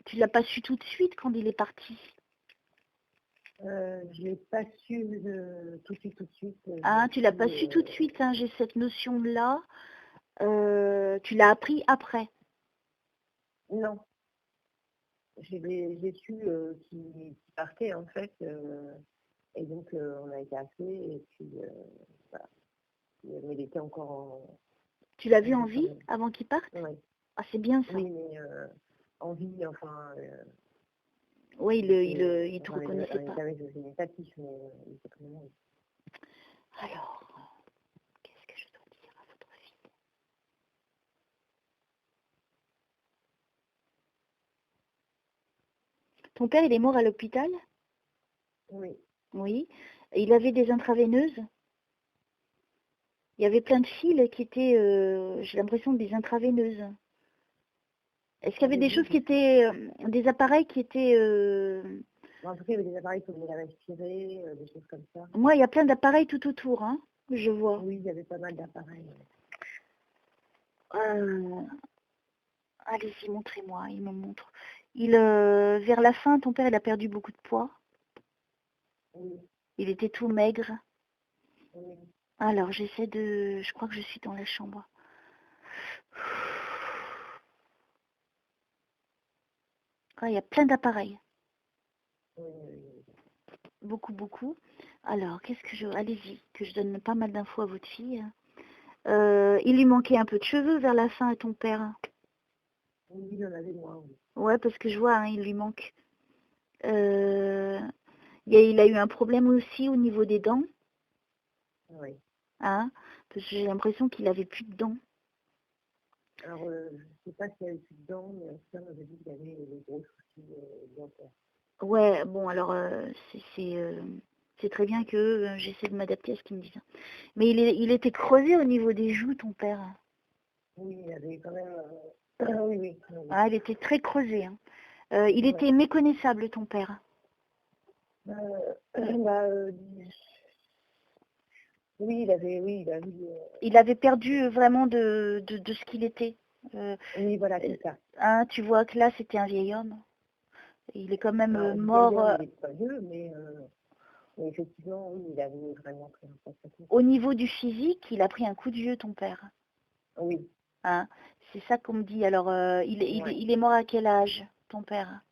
S1: tu l'as pas su tout de suite quand il est parti.
S2: Je l'ai pas su tout de suite, tout de suite.
S1: Ah, tu l'as pas su tout de suite, hein, j'ai cette notion-là. Tu l'as appris après.
S2: Non. J'ai su qu'il partait, en fait. Et donc, on a été appelés. Et puis, voilà. Mais il était encore
S1: Tu l'as vu
S2: en
S1: en
S2: vie quand
S1: vie
S2: même.
S1: avant qu'il parte?
S2: Oui.
S1: Ah, c'est bien ça.
S2: Oui, mais en vie, enfin...
S1: Oui, il te
S2: enfin,
S1: reconnaissait pas.
S2: avec une étatique, mais il était quand même...
S1: Alors, qu'est-ce que je dois dire à votre fille? Ton père, il est mort à l'hôpital?
S2: Oui.
S1: Oui. Il avait des intraveineuses? Il y avait plein de fils qui étaient, j'ai l'impression, des intraveineuses. Est-ce qu'il y avait des choses qui étaient, des appareils qui étaient...
S2: En tout cas, il y avait des appareils pour les respirer, des choses comme ça.
S1: Moi, il y a plein d'appareils tout autour, hein, je vois.
S2: Oui, il y avait pas mal d'appareils.
S1: Allez-y, montrez-moi, il me montre. Vers la fin, ton père, il a perdu beaucoup de poids.
S2: Oui.
S1: Il était tout maigre.
S2: Oui.
S1: Alors, j'essaie de... Je crois que je suis dans la chambre. Ah, il y a plein d'appareils.
S2: Oui, oui, oui.
S1: Beaucoup, beaucoup. Alors, qu'est-ce que je... Allez-y, que je donne pas mal d'infos à votre fille. Il lui manquait un peu de cheveux vers la fin à ton père.
S2: Oui, il en avait moins, oui.
S1: Ouais, parce que je vois, hein, il lui manque. Euh, il a eu un problème aussi au niveau des dents.
S2: Oui.
S1: Hein, parce que j'ai l'impression qu'il avait plus de dents.
S2: Alors, je ne sais pas s'il y avait plus de dents, mais en tout cas, on avait dit qu'il y avait des gros soucis dentaires.
S1: Ouais, bon, alors, c'est très bien que j'essaie de m'adapter à ce qu'il me disent. Mais il était creusé au niveau des joues, ton père.
S2: Oui, il y avait quand même... oui, oui, oui.
S1: Ah, il était très creusé. Hein. Il
S2: Ouais.
S1: était méconnaissable, ton père.
S2: Bah, bah, oui, il avait... Oui, il avait...
S1: Il avait perdu vraiment de ce qu'il était.
S2: oui, voilà, c'est ça.
S1: Hein, tu vois que là, c'était un vieil homme. Il est quand même
S2: Alors,
S1: mort
S2: d'ailleurs, il n'est pas vieux, mais effectivement, oui, il avait vraiment pris un sacré coup.
S1: au niveau du physique. Il a pris un coup de vieux, ton père.
S2: Oui.
S1: Hein, c'est ça qu'on me dit. Alors,
S2: Ouais.
S1: il est mort à quel âge, ton père?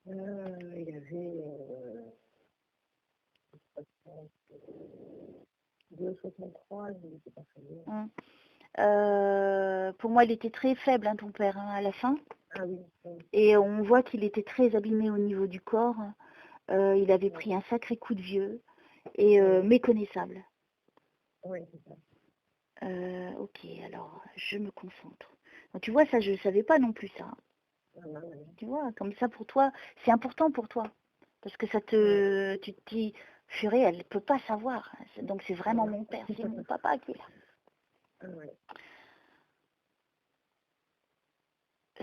S2: Il avait 2,63, il n'était pas très vieux.
S1: Hein. Pour moi, il était très faible, hein, ton père, hein, à la fin.
S2: Ah oui, oui.
S1: Et on voit qu'il était très abîmé au niveau du corps. Il avait
S2: Oui.
S1: pris un sacré coup de vieux et
S2: Oui.
S1: méconnaissable.
S2: Oui, c'est ça.
S1: Ok, alors je me concentre. Donc, tu vois, ça, je ne savais pas non plus ça.
S2: Ah, non, oui.
S1: Tu vois, comme ça pour toi, c'est important pour toi. Parce que ça tu te dis, purée, elle ne peut pas savoir. Donc c'est vraiment mon père, c'est mon papa qui est là.
S2: Ah, ouais.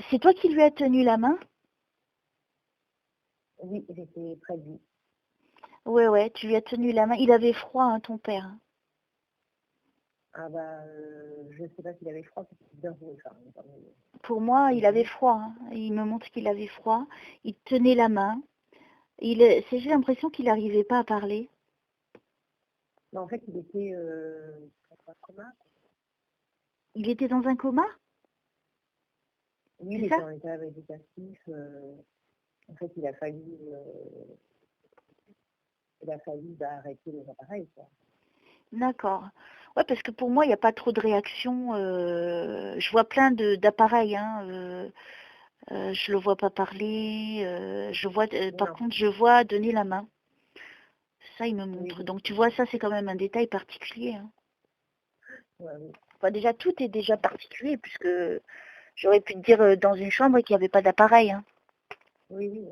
S1: C'est toi qui lui as tenu la main?
S2: Oui, j'étais près de lui.
S1: Ouais, ouais, tu lui as tenu la main. Il avait froid, hein, ton père. Hein.
S2: Ah bah, je ne sais pas s'il avait froid, parce qu'il d'un coup, enfin,
S1: Pour moi, il avait froid. Hein. Il me montre qu'il avait froid. Il tenait la main. J'ai l'impression qu'il n'arrivait pas à parler.
S2: mais en fait, il était dans un coma.
S1: Il était dans un coma?
S2: Oui, il
S1: C'est
S2: était
S1: ça?
S2: en état végétatif. En fait, il a fallu arrêter les appareils, quoi.
S1: D'accord. Ouais, parce que pour moi, il n'y a pas trop de réactions. Je vois plein d'appareils. Hein, je le vois pas parler. Par
S2: Non.
S1: contre, je vois donner la main. Ça, il me
S2: Oui,
S1: montre.
S2: oui.
S1: Donc, tu vois, ça, c'est quand même un détail particulier. Hein.
S2: Ouais, oui.
S1: Enfin, déjà, tout est déjà particulier, puisque j'aurais pu te dire dans une chambre qu'il n'y avait pas d'appareil. Hein.
S2: Oui, oui.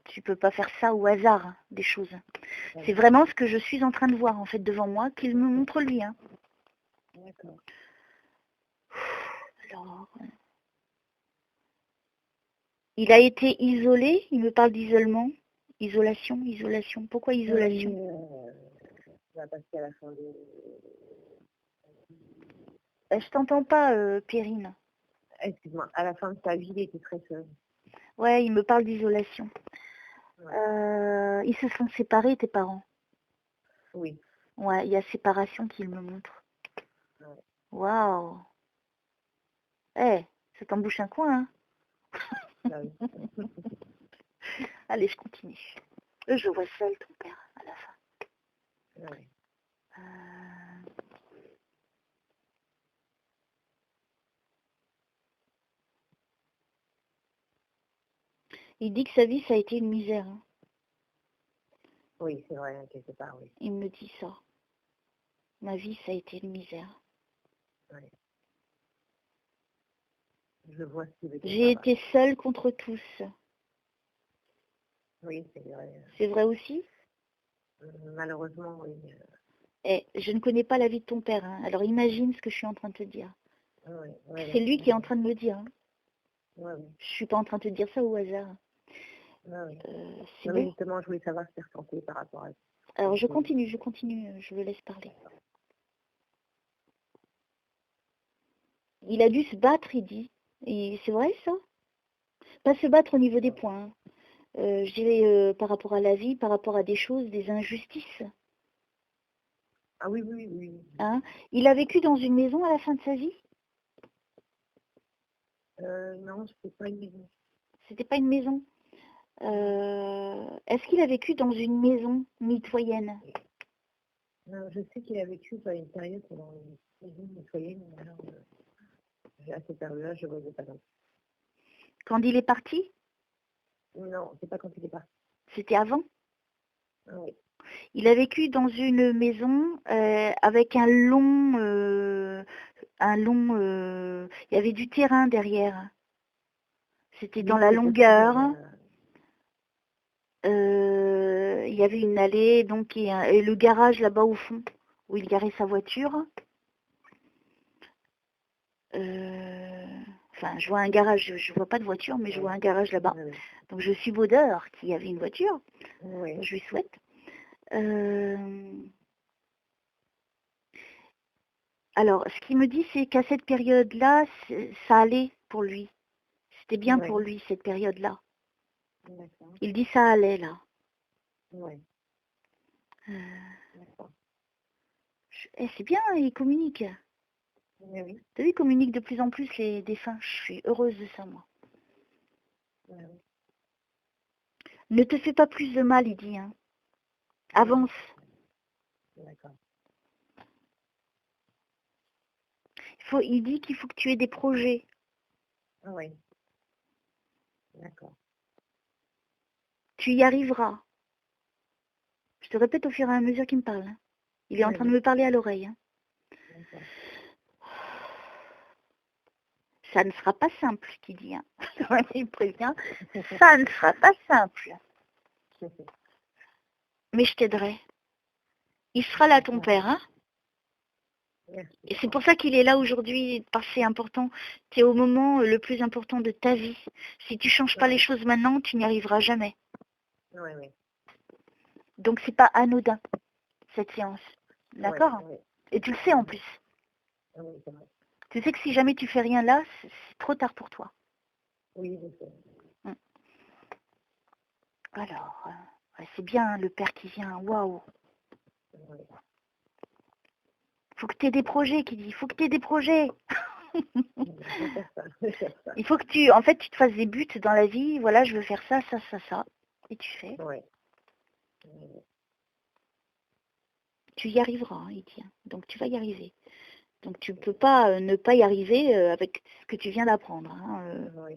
S1: Tu peux pas faire ça au hasard, hein, des choses.
S2: Ouais.
S1: C'est vraiment ce que je suis en train de voir, en fait, devant moi, qu'il me montre lui. Hein.
S2: D'accord.
S1: Alors, il a été isolé, il me parle d'isolement. Isolation, isolation. Pourquoi isolation?
S2: On va passer à la fin de...
S1: Je t'entends pas, Perrine.
S2: Excuse-moi, à la fin de sa vie, il était très seul.
S1: Ouais, il me parle d'isolation.
S2: Ouais.
S1: Ils se sont séparés, tes parents.
S2: Oui.
S1: Ouais, il y a séparation qu'il me montre.
S2: Ouais.
S1: Waouh. Eh, ça t'embouche un coin, hein.
S2: Bah oui.
S1: Allez, je continue. Je vois seul, ton père, à la fin.
S2: Ouais.
S1: Il dit que sa vie, ça a été une misère. Hein.
S2: Oui, c'est vrai, quelque part, oui.
S1: Il me dit ça. Ma vie, ça a été une misère.
S2: Ouais. Je vois ce qu'il veut dire.
S1: J'ai été seule contre tous.
S2: Oui, c'est vrai.
S1: C'est vrai aussi?
S2: Malheureusement, oui.
S1: Eh, je ne connais pas la vie de ton père, hein. Alors imagine ce que je suis en train de te dire.
S2: Ouais,
S1: C'est lui qui est en train de me dire. Hein.
S2: Ouais, ouais.
S1: Je suis pas en train de te dire ça au hasard.
S2: Ouais, ouais.
S1: C'est
S2: Non, mais
S1: bon.
S2: justement, je voulais savoir ce qu'il ressentait par rapport à ça.
S1: Alors je continue, je le laisse parler. Il a dû se battre, il dit. Et c'est vrai ça? Pas se battre au niveau des points. Hein. Je dirais par rapport à la vie, par rapport à des choses, des injustices.
S2: Ah oui, oui, oui.
S1: Hein? Il a vécu dans une maison à la fin de sa vie?
S2: Non, je ne sais pas une maison.
S1: C'était pas une maison. Est-ce qu'il a vécu dans une maison mitoyenne?
S2: Je sais qu'il a vécu une période dans une maison mitoyenne, mais alors, à cette période-là, je ne voyais pas.
S1: Quand il est parti?
S2: Non, c'est pas quand il est parti.
S1: C'était avant?
S2: Oui.
S1: Il a vécu dans une maison avec un long, il y avait du terrain derrière. C'était dans la longueur. Il y avait une allée, donc et le garage là-bas au fond, où il garait sa voiture. Enfin, je vois un garage, je vois pas de voiture, mais je vois un garage là-bas.
S2: Oui.
S1: Donc je suppose qu'il y avait une voiture.
S2: Oui.
S1: Je lui souhaite. Alors, ce qu'il me dit, c'est qu'à cette période-là, ça allait pour lui. C'était bien pour lui, cette période-là. Il dit ça allait, là.
S2: Oui.
S1: C'est bien, il communique.
S2: Oui.
S1: Tu as vu, il communique de plus en plus les défunts. Je suis heureuse de ça, moi.
S2: Oui.
S1: Ne te fais pas plus de mal, il dit. Hein. Avance.
S2: D'accord.
S1: Il dit qu'il faut que tu aies des projets.
S2: Oui. D'accord.
S1: Tu y arriveras. Je te répète au fur et à mesure qu'il me parle. Hein. Il est en train de me parler à l'oreille. Hein. Ça ne sera pas simple, ce qu'il dit. Hein. Il prévient. Ça ne sera pas simple. Mais je t'aiderai. Il sera là, ton père. Hein. Et c'est pour ça qu'il est là aujourd'hui, parce que c'est important. Tu es au moment le plus important de ta vie. Si tu ne changes pas les choses maintenant, tu n'y arriveras jamais.
S2: Oui, oui.
S1: Donc c'est pas anodin, cette séance. D'accord?
S2: Oui.
S1: Et tu le sais en plus.
S2: Oui, c'est vrai.
S1: Tu sais que si jamais tu fais rien là, c'est trop tard pour toi.
S2: Oui, je sais.
S1: Alors, c'est bien hein, le père qui vient. Waouh!
S2: Oui.
S1: Faut que tu aies des projets, qui dit. Il faut que tu aies des projets. Il faut que tu te fasses des buts dans la vie. Voilà, je veux faire ça, ça, ça, ça. Et tu fais.
S2: Oui.
S1: Tu y arriveras, hein, il dit. Donc tu vas y arriver. Donc tu ne peux pas ne pas y arriver avec ce que tu viens d'apprendre. Hein,
S2: Oui.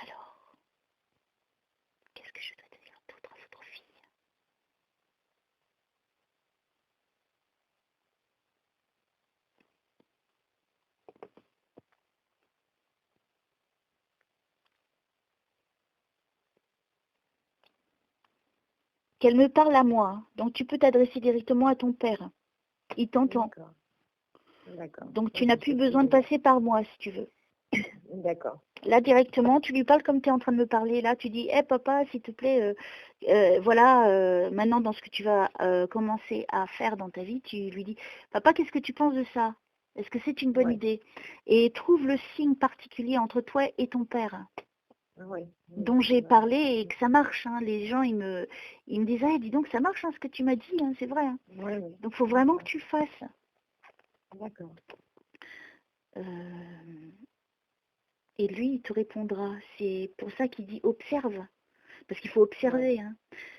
S1: Alors, qu'est-ce que je dois te dire d'autre à votre fille? Qu'elle me parle à moi. Hein. Donc tu peux t'adresser directement à ton père. Il t'entend.
S2: D'accord.
S1: Donc tu n'as plus besoin de passer par moi si tu veux.
S2: D'accord.
S1: Là directement, tu lui parles comme tu es en train de me parler. Là, tu dis, hé papa, s'il te plaît, voilà, maintenant dans ce que tu vas commencer à faire dans ta vie, tu lui dis, papa, qu'est-ce que tu penses de ça? Est-ce que c'est une bonne idée? Et trouve le signe particulier entre toi et ton père. Dont j'ai parlé et que ça marche. Hein. Les gens, ils me disent, ah, dis donc, ça marche hein, ce que tu m'as dit, hein, c'est vrai. Hein. Donc, il faut vraiment que tu le fasses.
S2: D'accord.
S1: Et lui, il te répondra. C'est pour ça qu'il dit observe. Parce qu'il faut observer. Hein.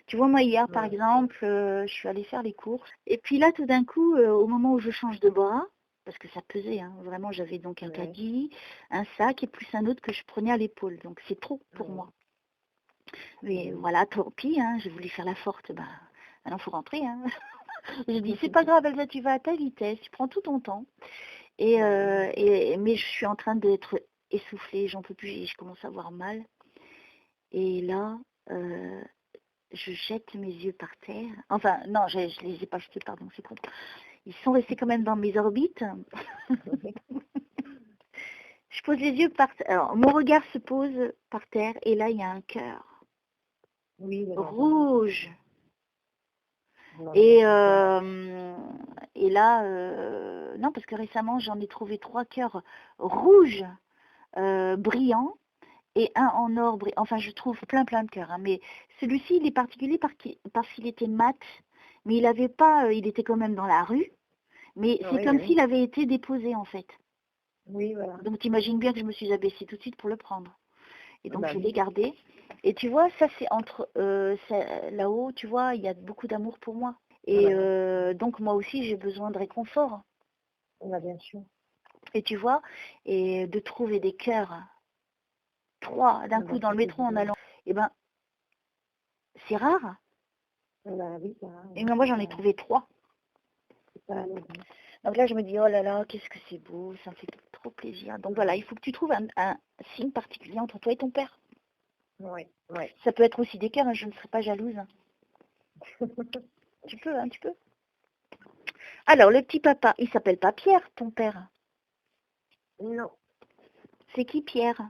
S1: Tu vois, moi, hier, par exemple, je suis allée faire les courses. Et puis là, tout d'un coup, au moment où je change de bras, parce que ça pesait, hein, vraiment, j'avais donc un caddie, un sac et plus un autre que je prenais à l'épaule. Donc, c'est trop pour moi. Mais voilà, tant pis, hein, je voulais faire la forte. Bah, maintenant, il faut rentrer. Hein. Je dis, c'est pas grave, Elsa, tu vas à ta vitesse, tu prends tout ton temps. Mais je suis en train d'être essoufflée, j'en peux plus, je commence à avoir mal. Et là, je jette mes yeux par terre. Enfin, non, je ne les ai pas jetés, pardon, c'est con. Ils sont restés quand même dans mes orbites. Je pose les yeux par terre. Alors, mon regard se pose par terre et là, il y a un cœur. Rouge. Et là, non, parce que récemment, j'en ai trouvé 3 cœurs rouges, brillants, et un en or brillant. Enfin, je trouve plein de cœurs. Hein, mais celui-ci, il est particulier parce qu'il était mat, mais il avait pas, il était quand même dans la rue, Mais
S2: Ah
S1: c'est
S2: oui,
S1: comme
S2: oui.
S1: s'il avait été déposé en fait.
S2: Oui, voilà.
S1: Donc t'imagines bien que je me suis abaissée tout de suite pour le prendre. Et
S2: Ah
S1: donc
S2: bah
S1: je
S2: oui.
S1: l'ai gardé. Et tu vois, ça c'est entre là-haut, tu vois, il y a beaucoup d'amour pour moi.
S2: Ah
S1: Et
S2: bah oui.
S1: donc moi aussi j'ai besoin de réconfort.
S2: Bah, bien sûr.
S1: Et tu vois, et de trouver des cœurs, 3 d'un
S2: Ah bah
S1: coup dans
S2: ça
S1: le
S2: fait
S1: métro
S2: du
S1: en
S2: bien.
S1: allant, eh ben c'est rare.
S2: Ah bah oui, ça,
S1: Et ben, moi j'en ai trouvé 3.
S2: c'est pas anodin.
S1: Donc là je me dis, oh là là, qu'est-ce que c'est beau, ça me fait trop plaisir. Donc voilà, il faut que tu trouves un signe particulier entre toi et ton père.
S2: Ouais, ouais.
S1: Ça peut être aussi des cœurs, hein, je ne serai pas jalouse. Tu peux, hein, tu peux. Alors, le petit papa, il s'appelle pas Pierre, ton père.
S2: Non,
S1: C'est qui Pierre?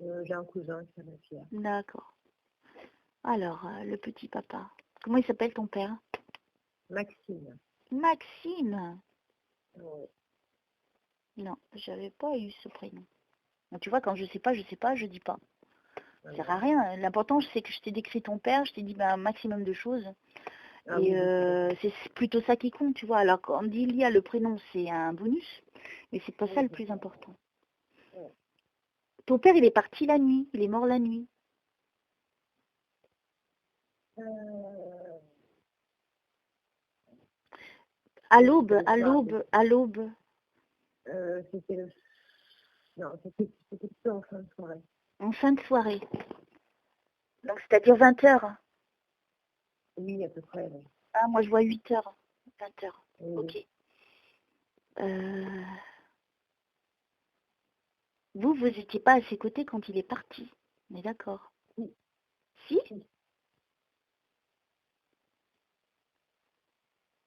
S2: j'ai un cousin qui s'appelle Pierre.
S1: D'accord. Alors, le petit papa. Comment il s'appelle ton père?
S2: Maxime.
S1: Maxime.
S2: Ouais.
S1: Non, j'avais pas eu ce prénom. Donc, tu vois, quand je sais pas, je dis pas.
S2: Ah
S1: Ça
S2: bah
S1: sert à
S2: oui.
S1: rien. L'important, c'est que je t'ai décrit ton père, je t'ai dit un maximum de choses.
S2: Ah
S1: Et
S2: oui, oui, tout à fait.
S1: c'est plutôt ça qui compte, tu vois. Alors, quand on dit il y a le prénom, c'est un bonus, mais c'est pas ça
S2: Oui,
S1: le
S2: c'est
S1: plus
S2: ça.
S1: important.
S2: Ouais.
S1: Ton père, il est parti la nuit, il est mort la nuit.
S2: Euh,
S1: À
S2: oui, c'était
S1: l'aube,
S2: le
S1: à
S2: soir.
S1: l'aube, à l'aube.
S2: C'était le... Non, c'était plutôt en fin de soirée.
S1: En fin de soirée. Donc, c'est-à-dire 20 heures.
S2: Oui, à peu près, oui.
S1: Ah, moi, je vois 8 heures. 20 heures.
S2: Oui, oui.
S1: Ok. Euh, vous n'étiez pas à ses côtés quand il est parti. On est d'accord.
S2: Si,
S1: Si?
S2: si.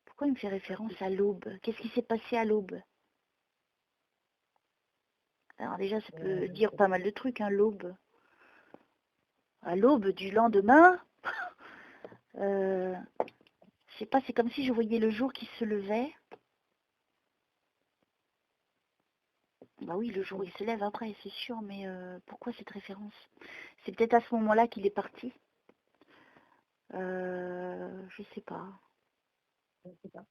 S1: Pourquoi il me fait référence à l'aube? Qu'est-ce qui s'est passé à l'aube? Alors déjà, ça peut
S2: Je
S1: dire
S2: sais
S1: pas
S2: pas.
S1: mal de trucs, hein, l'aube. À l'aube du lendemain, je sais pas, c'est comme si je voyais le jour qui se levait. Bah oui, le jour où il se lève après, c'est sûr, mais pourquoi cette référence? C'est peut-être à ce moment-là qu'il est parti. Je sais pas.
S2: Je sais pas.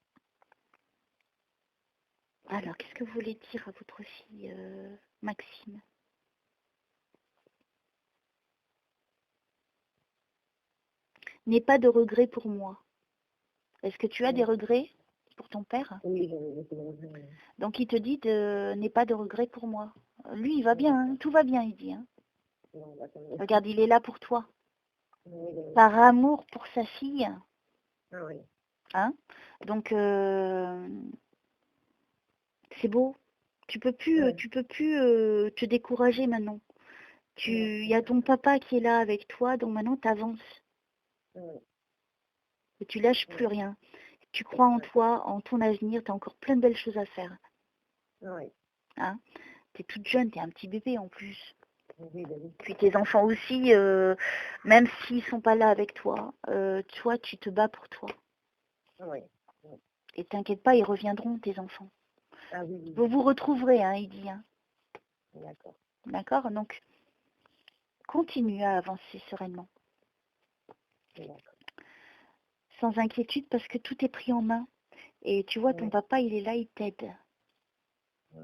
S1: Alors, qu'est-ce que vous voulez dire à votre fille, Maxime? N'aie pas de regrets pour moi. Est-ce que tu as des
S2: Ouais.
S1: regrets pour ton père?
S2: Oui, j'avais été dans le...
S1: Donc il te dit n'aie pas de regrets pour moi. Lui, il va bien, hein,
S2: D'accord.
S1: tout va bien, il dit. Hein.
S2: Non, bah, ça me...
S1: Regarde, il est là pour toi.
S2: Oui, oui.
S1: Par amour pour sa fille.
S2: Ah oui.
S1: Hein. Donc c'est beau.
S2: Ouais.
S1: Tu peux plus te décourager maintenant.
S2: Non,
S1: Il
S2: c'est
S1: y a
S2: ça.
S1: ton papa qui est là avec toi, donc maintenant tu avances.
S2: Ouais.
S1: Et tu lâches plus
S2: Ouais.
S1: rien. Tu crois en
S2: Ouais.
S1: toi, en ton avenir, tu as encore plein de belles choses à faire.
S2: Ouais.
S1: Hein. Tu es toute jeune, tu es un petit bébé en plus.
S2: Oui, bah oui.
S1: Puis tes enfants aussi, même s'ils sont pas là avec toi, toi, tu te bats pour toi.
S2: Oui. Oui.
S1: Et t'inquiète pas, ils reviendront, tes enfants.
S2: Ah oui, oui,
S1: Vous vous retrouverez, hein, il dit. Hein.
S2: oui. D'accord.
S1: D'accord. Donc, continue à avancer sereinement.
S2: D'accord.
S1: Sans inquiétude, parce que tout est pris en main. Et tu vois, ton
S2: Ouais.
S1: papa, il est là, il t'aide.
S2: Ouais.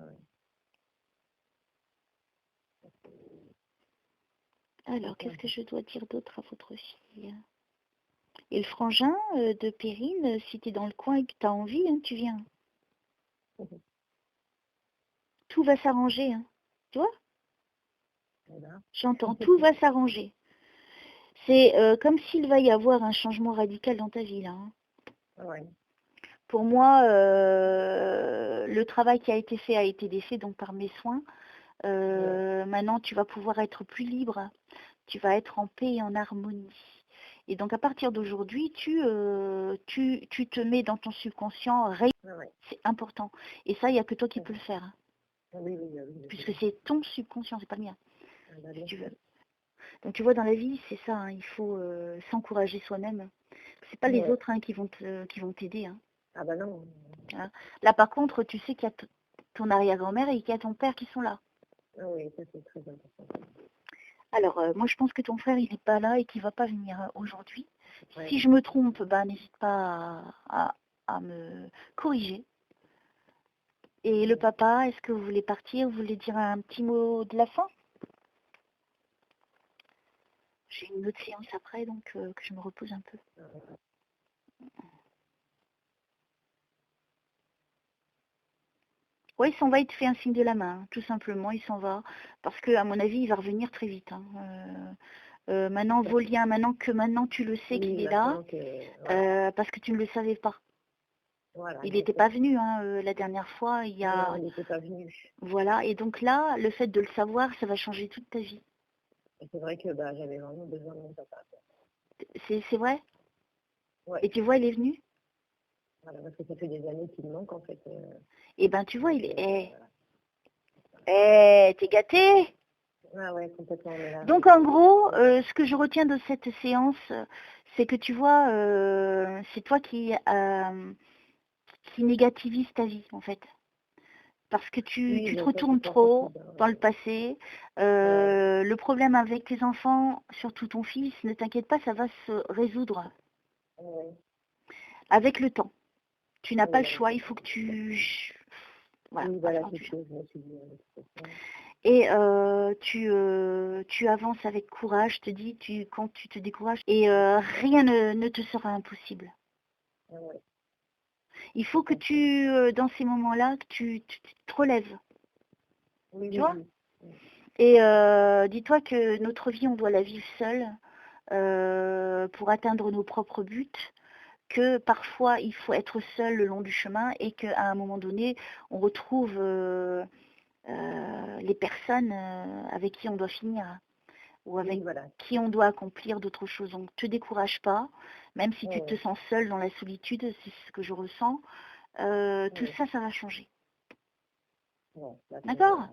S1: Alors,
S2: C'est ça.
S1: qu'est-ce que je dois dire d'autre à votre fille? Et le frangin de Perrine, si t'es dans le coin et que t'as envie, hein, tu viens. Tout va s'arranger, hein. Tu vois?
S2: Voilà.
S1: J'entends, tout va s'arranger. C'est comme s'il va y avoir un changement radical dans ta vie, là. Hein.
S2: Ouais.
S1: Pour moi, le travail qui a été fait a été fait donc par mes soins.
S2: Ouais.
S1: Maintenant, tu vas pouvoir être plus libre. Tu vas être en paix et en harmonie. Et donc, à partir d'aujourd'hui, tu te mets dans ton subconscient,
S2: Ouais.
S1: c'est important. Et ça, il n'y a que toi qui peux le faire. Hein,
S2: Oui, oui, oui, oui.
S1: puisque c'est ton subconscient, c'est pas le mien,
S2: Ah bah,
S1: si
S2: bien
S1: tu
S2: sûr.
S1: veux. Donc, tu vois, dans la vie, c'est ça. Hein, il faut s'encourager soi-même. C'est pas les
S2: Ouais.
S1: autres hein, qui vont t'aider. Hein.
S2: Ah bah non.
S1: Hein. Là, par contre, tu sais qu'il y a ton arrière-grand-mère et qu'il y a ton père qui sont là.
S2: Ah oui, ça c'est très important.
S1: Alors, moi, je pense que ton frère, il n'est pas là et qu'il ne va pas venir aujourd'hui.
S2: Ouais.
S1: Si je me trompe, bah, n'hésite pas à me corriger. Et le papa, est-ce que vous voulez partir? Vous voulez dire un petit mot de la fin? J'ai une autre séance après, donc que je me repose un peu. Oui, il s'en va, il te fait un signe de la main, tout simplement, il s'en va. Parce que, à mon avis, il va revenir très vite. Hein. Maintenant, Volien, maintenant tu le sais qu'il est là, parce que tu ne le savais pas.
S2: Voilà,
S1: il n'était pas venu la dernière fois.
S2: Non, il n'était pas venu.
S1: Voilà, et donc là, le fait de le savoir, ça va changer toute ta vie.
S2: Et c'est vrai que j'avais vraiment besoin de mon papa.
S1: C'est vrai?
S2: Ouais.
S1: Et tu vois, il est venu?
S2: Voilà, parce que ça fait des années qu'il me manque en fait.
S1: Et ben tu vois, il est... t'es gâté?
S2: Ah ouais, complètement.
S1: Donc en gros, ce que je retiens de cette séance, c'est que tu vois, c'est toi qui négativise ta vie en fait. Parce que tu te retournes trop dans le passé. Le problème avec tes enfants, surtout ton fils, ne t'inquiète pas, ça va se résoudre avec le temps. Tu n'as pas le choix, il faut que tu... Voilà,
S2: oui, voilà, c'est ce que je me suis dit.
S1: Et tu avances avec courage, je te dis, quand tu te décourages, et rien ne te sera impossible. Il faut que tu, dans ces moments-là, que tu te relèves.
S2: Oui,
S1: tu vois. Et dis-toi que notre vie, on doit la vivre seule pour atteindre nos propres buts, que parfois, il faut être seul le long du chemin et qu'à un moment donné, on retrouve les personnes avec qui on doit finir ou avec qui on doit accomplir d'autres choses. Donc, ne te décourage pas, même si tu te sens seul dans la solitude, c'est ce que je ressens. Tout ça, ça va changer. D'accord?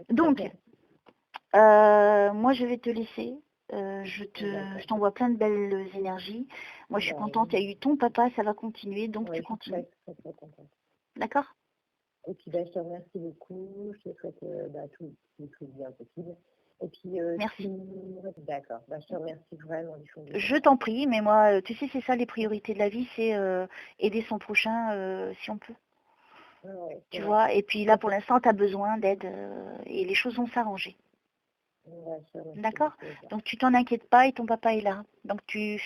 S1: Donc, moi, je vais te laisser. Je t'envoie plein de belles énergies. Moi, je suis contente. Il y a eu ton papa, ça va continuer, donc tu continues. D'accord?
S2: Et puis, je te remercie beaucoup. Je te souhaite tout le bien possible. Et puis,
S1: merci.
S2: D'accord. Je te remercie vraiment.
S1: Je t'en prie, mais moi, tu sais, c'est ça les priorités de la vie, c'est aider son prochain si on peut. Tu vois, et puis là, pour l'instant, tu as besoin d'aide et les choses vont s'arranger. D'accord? Donc, tu t'en inquiètes pas et ton papa est là. Donc, tu fais